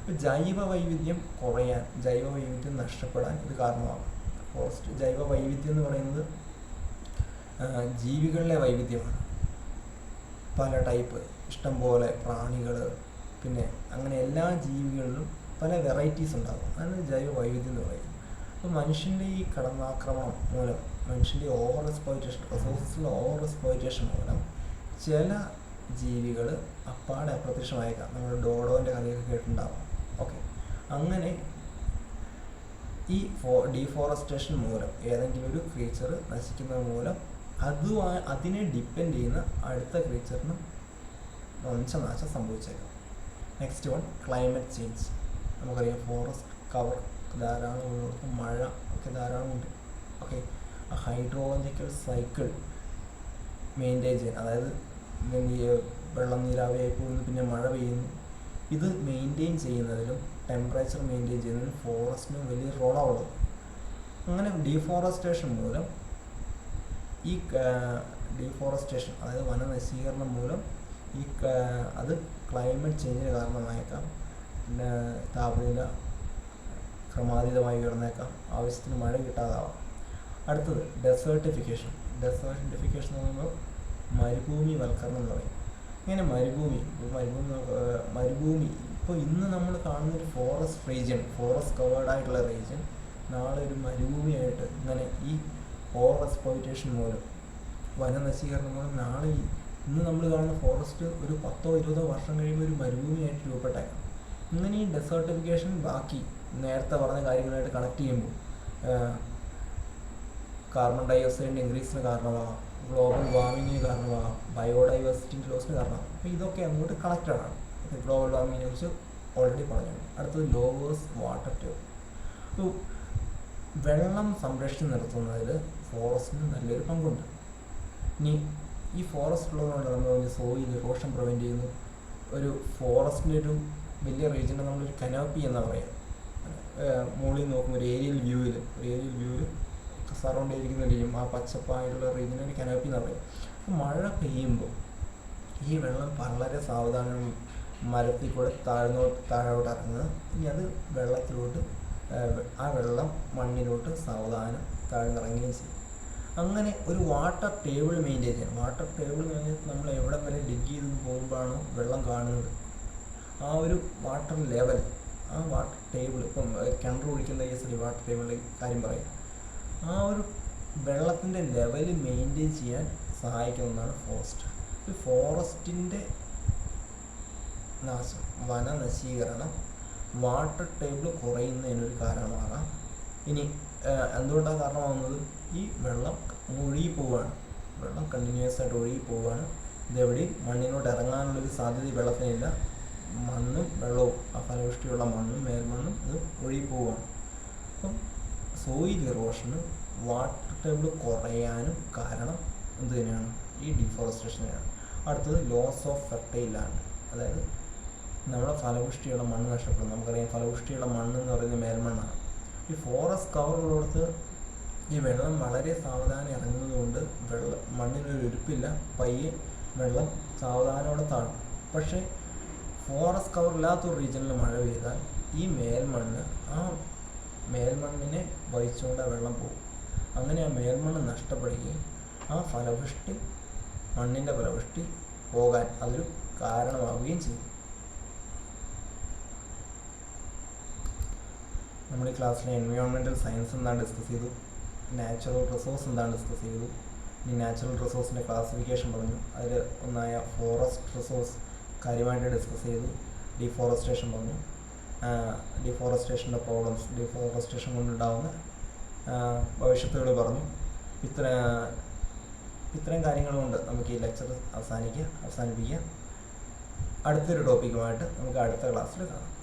ഇപ്പോൾ ജൈവ വൈവിധ്യം കുറയാൻ, ജൈവ വൈവിധ്യം നഷ്ടപ്പെടാൻ ഇത് കാരണമാകും. ഫോറസ്റ്റ് ജൈവ വൈവിധ്യം എന്ന് പറയുന്നത് ജീവികളിലെ വൈവിധ്യമാണ്. പല ടൈപ്പ്, ഇഷ്ടംപോലെ പ്രാണികൾ, പിന്നെ അങ്ങനെ എല്ലാ ജീവികളിലും പല വെറൈറ്റീസ് ഉണ്ടാകും. അതാണ് ജൈവ വൈവിധ്യം എന്ന് പറയുന്നത്. അപ്പോൾ മനുഷ്യൻ്റെ ഈ കടന്നാക്രമണം മൂലം, മനുഷ്യൻ്റെ ഓവർ എക്സ്പ്ലോയിറ്റേഷൻ, റിസോഴ്സിലെ ഓവർ എക്സ്പ്ലോയിറ്റേഷൻ മൂലം ചില ജീവികൾ അപ്പാടെ അപ്രത്യക്ഷമായേക്കാം. നമ്മൾ ഡോഡോൻ്റെ കഥയൊക്കെ കേട്ടിട്ടുണ്ടാവാം. ഓക്കെ, അങ്ങനെ ഈ ഡീഫോറസ്റ്റേഷൻ മൂലം ഏതെങ്കിലും ഒരു ക്രീച്ചർ നശിക്കുന്നത് മൂലം അതിനെ ഡിപ്പെൻഡ് ചെയ്യുന്ന അടുത്ത ക്രീച്ചറിന് വംശനാശം സംഭവിച്ചേക്കാം. Next one, climate change. നമുക്കറിയാം ഫോറസ്റ്റ് കവർ ധാരാളം ഉള്ളിടത്ത് മഴ ഒക്കെ ധാരാളം ഉണ്ട്. ഓക്കെ, ആ ഹൈഡ്രോളജിക്കൽ സൈക്കിൾ മെയിൻറ്റെയിൻ ചെയ്യാൻ, അതായത് വെള്ളം നീരാവിയായി പോകുന്നു, പിന്നെ മഴ പെയ്യുന്നു, ഇത് മെയിൻറ്റെയിൻ ചെയ്യുന്നതിലും ടെമ്പറേച്ചർ മെയിൻറ്റെയിൻ ചെയ്യുന്നതിലും ഫോറസ്റ്റിന് വലിയ റോളാണ് ഉള്ളത്. അങ്ങനെ ഡീഫോറസ്റ്റേഷൻ മൂലം ഈ ഡീഫോറസ്റ്റേഷൻ, അതായത് വനനശീകരണം മൂലം അത് ക്ലൈമറ്റ് ചേഞ്ചിന് കാരണമായേക്കാം. പിന്നെ താപനില ക്രമാതീതമായി ഉയർന്നേക്കാം, ആവശ്യത്തിന് മഴ കിട്ടാതാവാം. അടുത്തത് ഡെസേർട്ടിഫിക്കേഷൻ. ഡെസേർട്ടിഫിക്കേഷൻ എന്ന് പറയുമ്പോൾ മരുഭൂമിവൽക്കരണം എന്ന് പറയും. ഇങ്ങനെ മരുഭൂമി ഇപ്പോൾ ഇന്ന് നമ്മൾ കാണുന്നൊരു ഫോറസ്റ്റ് റീജിയൻ, ഫോറസ്റ്റ് കവേർഡ് ആയിട്ടുള്ള റീജിയൻ നാളെ ഒരു മരുഭൂമിയായിട്ട്, ഇങ്ങനെ ഈ ഓവർ എക്സ്പ്ലോയിറ്റേഷൻ മൂലം, വനനശീകരണം മൂലം നാളെ ഇന്ന് നമ്മൾ കാണുന്ന ഫോറസ്റ്റ് ഒരു 10-20 വർഷം കഴിയുമ്പോൾ ഒരു മരുഭൂമിയായിട്ട് രൂപപ്പെട്ടേക്കാം. ഇങ്ങനെ ഈ ഡെസേർട്ടിഫിക്കേഷൻ ബാക്കി നേരത്തെ പറഞ്ഞ കാര്യങ്ങളായിട്ട് കണക്ട് ചെയ്യുമ്പോൾ കാർബൺ ഡൈ ഓക്സൈഡിൻ്റെ ഇൻക്രീസിന് കാരണമാകാം, ഗ്ലോബൽ വാർമിങ്ങിന് കാരണമാകാം, ബയോഡൈവേഴ്സിറ്റി ലോസിന് കാരണമാകും. അപ്പോൾ ഇതൊക്കെ അങ്ങോട്ട് കണക്റ്റഡ് ആണ്. ഗ്ലോബൽ വാർമിങ്ങിനെ കുറിച്ച് ഓൾറെഡി പറഞ്ഞു. അടുത്തത് ലോവേഴ്സ് വാട്ടർ ടേബിൾ. അപ്പോൾ വെള്ളം സംരക്ഷിച്ച് നിർത്തുന്നതിൽ ഫോറസ്റ്റിന് നല്ലൊരു പങ്കുണ്ട്. ഇനി ഈ ഫോറസ്റ്റ് ഉള്ളതുകൊണ്ട് നമ്മൾ സോയിൽ ഇറോഷൻ പ്രിവെൻറ്റ് ചെയ്യുന്നു. ഒരു ഫോറസ്റ്റിൻ്റെ ഒരു വലിയ റീജിയനെ നമ്മളൊരു കനോപ്പി എന്ന് പറയാം. മുകളിൽ നോക്കുമ്പോൾ ഒരു ഏരിയൽ വ്യൂവിൽ സറൗണ്ട് ചെയ്തിരിക്കുന്ന ആ പച്ചപ്പായിട്ടുള്ള റീജിയനെ ഒരു കനോപ്പി എന്ന് പറയും. അപ്പോൾ മഴ പെയ്യുമ്പോൾ ഈ വെള്ളം വളരെ സാവധാനം മരത്തിൽ കൂടെ താഴോട്ട് ഇറങ്ങുക. ഇനി അത് വെള്ളത്തിലോട്ട്, ആ വെള്ളം മണ്ണിലോട്ട് സാവധാനം താഴ്ന്നിറങ്ങുകയും ചെയ്യും. അങ്ങനെ ഒരു വാട്ടർ ടേബിൾ മെയിൻറ്റെയിൻ ചെയ്യണം. വാട്ടർ ടേബിൾ എന്ന് പറഞ്ഞാൽ നമ്മൾ എവിടെ വരെ ഡിഗ് ചെയ്ത് പോകുമ്പോഴാണോ വെള്ളം കാണുന്നത്, ആ ഒരു വാട്ടർ ലെവൽ, ആ വാട്ടർ ടേബിൾ, ഇപ്പം കിണർ കുഴിക്കുന്ന കേസിൽ വാട്ടർ ടേബിളിൻ്റെ കാര്യം പറയാം, ആ ഒരു വെള്ളത്തിൻ്റെ ലെവൽ മെയിൻറ്റെയിൻ ചെയ്യാൻ സഹായിക്കുന്നതാണ് ഫോറസ്റ്റ്. ഈ ഫോറസ്റ്റിൻ്റെ നാശം, വനനശീകരണം വാട്ടർ ടേബിൾ കുറയുന്നതിനൊരു കാരണമാകാം. ഇനി എന്തുകൊണ്ടാണ് കാരണമാകുന്നത്? ഈ വെള്ളം ഒഴുകിപ്പോവുകയാണ്, വെള്ളം കണ്ടിന്യൂസ് ആയിട്ട് ഒഴുകിപ്പോവുകയാണ്. ഇതെവിടെയും മണ്ണിനോട്ട് ഇറങ്ങാനുള്ളൊരു സാധ്യത വെള്ളത്തിനില്ല. മണ്ണും വെള്ളവും, ആ ഫലപുഷ്ടിയുള്ള മണ്ണും മേൽമണ്ണും ഇത് ഒഴുകിപ്പോവുകയാണ്. അപ്പം സോയിൽ ഇറോഷന്, വാട്ടർ ടേബിൾ കുറയാനും കാരണം എന്ത് തന്നെയാണ്? ഈ ഡീഫോറസ്റ്റേഷൻ തന്നെയാണ്. അടുത്തത് ലോസ് ഓഫ് ഫെർട്ടൈൽ ലാൻഡ്, അതായത് നമ്മുടെ ഫലപുഷ്ടിയുള്ള മണ്ണ് നഷ്ടപ്പെടും. നമുക്കറിയാം ഫലപുഷ്ടിയുള്ള മണ്ണെന്ന് പറയുന്നത് മേൽമണ്ണാണ്. ഈ ഫോറസ്റ്റ് കവറുള്ളിടത്ത് ഈ വെള്ളം വളരെ സാവധാനം ഇറങ്ങുന്നത് കൊണ്ട് മണ്ണിനൊരു ഉരുപ്പില്ല, പയ്യെ വെള്ളം സാവധാനോടെ താഴും. പക്ഷേ ഫോറസ്റ്റ് കവറില്ലാത്തൊരു റീജിയനിൽ മഴ പെയ്താൽ ഈ മേൽമണ്ണിനെ വഹിച്ചുകൊണ്ട് ആ വെള്ളം പോകും. അങ്ങനെ ആ മേൽമണ്ണ് നഷ്ടപ്പെടുകയും ആ മണ്ണിൻ്റെ ഫലപുഷ്ടി പോകാൻ അതൊരു കാരണമാവുകയും ചെയ്യും. നമ്മൾ ഈ ക്ലാസ്സിലെ എൻവയോൺമെൻറ്റൽ സയൻസ് എന്താണ് ഡിസ്കസ് ചെയ്തു, നാച്ചുറൽ റിസോഴ്സ് എന്താണ് ഡിസ്കസ് ചെയ്തു. ഇനി നാച്ചുറൽ റിസോഴ്സിൻ്റെ ക്ലാസിഫിക്കേഷൻ പറഞ്ഞു. അതിൽ ഒന്നായ ഫോറസ്റ്റ് റിസോഴ്സ് കാര്യമായിട്ട് ഡിസ്കസ് ചെയ്തു. ഡീഫോറസ്റ്റേഷൻ പറഞ്ഞു, ഡീഫോറസ്റ്റേഷൻ്റെ പ്രോബ്ലംസ്, ഡീഫോറസ്റ്റേഷൻ കൊണ്ടുണ്ടാകുന്ന ഭവിഷ്യത്തുകൾ പറഞ്ഞു. ഇത്രയും കാര്യങ്ങൾ കൊണ്ട് നമുക്ക് ഈ ലെക്ചർ അവസാനിപ്പിക്കാം. അടുത്തൊരു ടോപ്പിക്കുമായിട്ട് നമുക്ക് അടുത്ത ക്ലാസ്സിൽ കാണാം.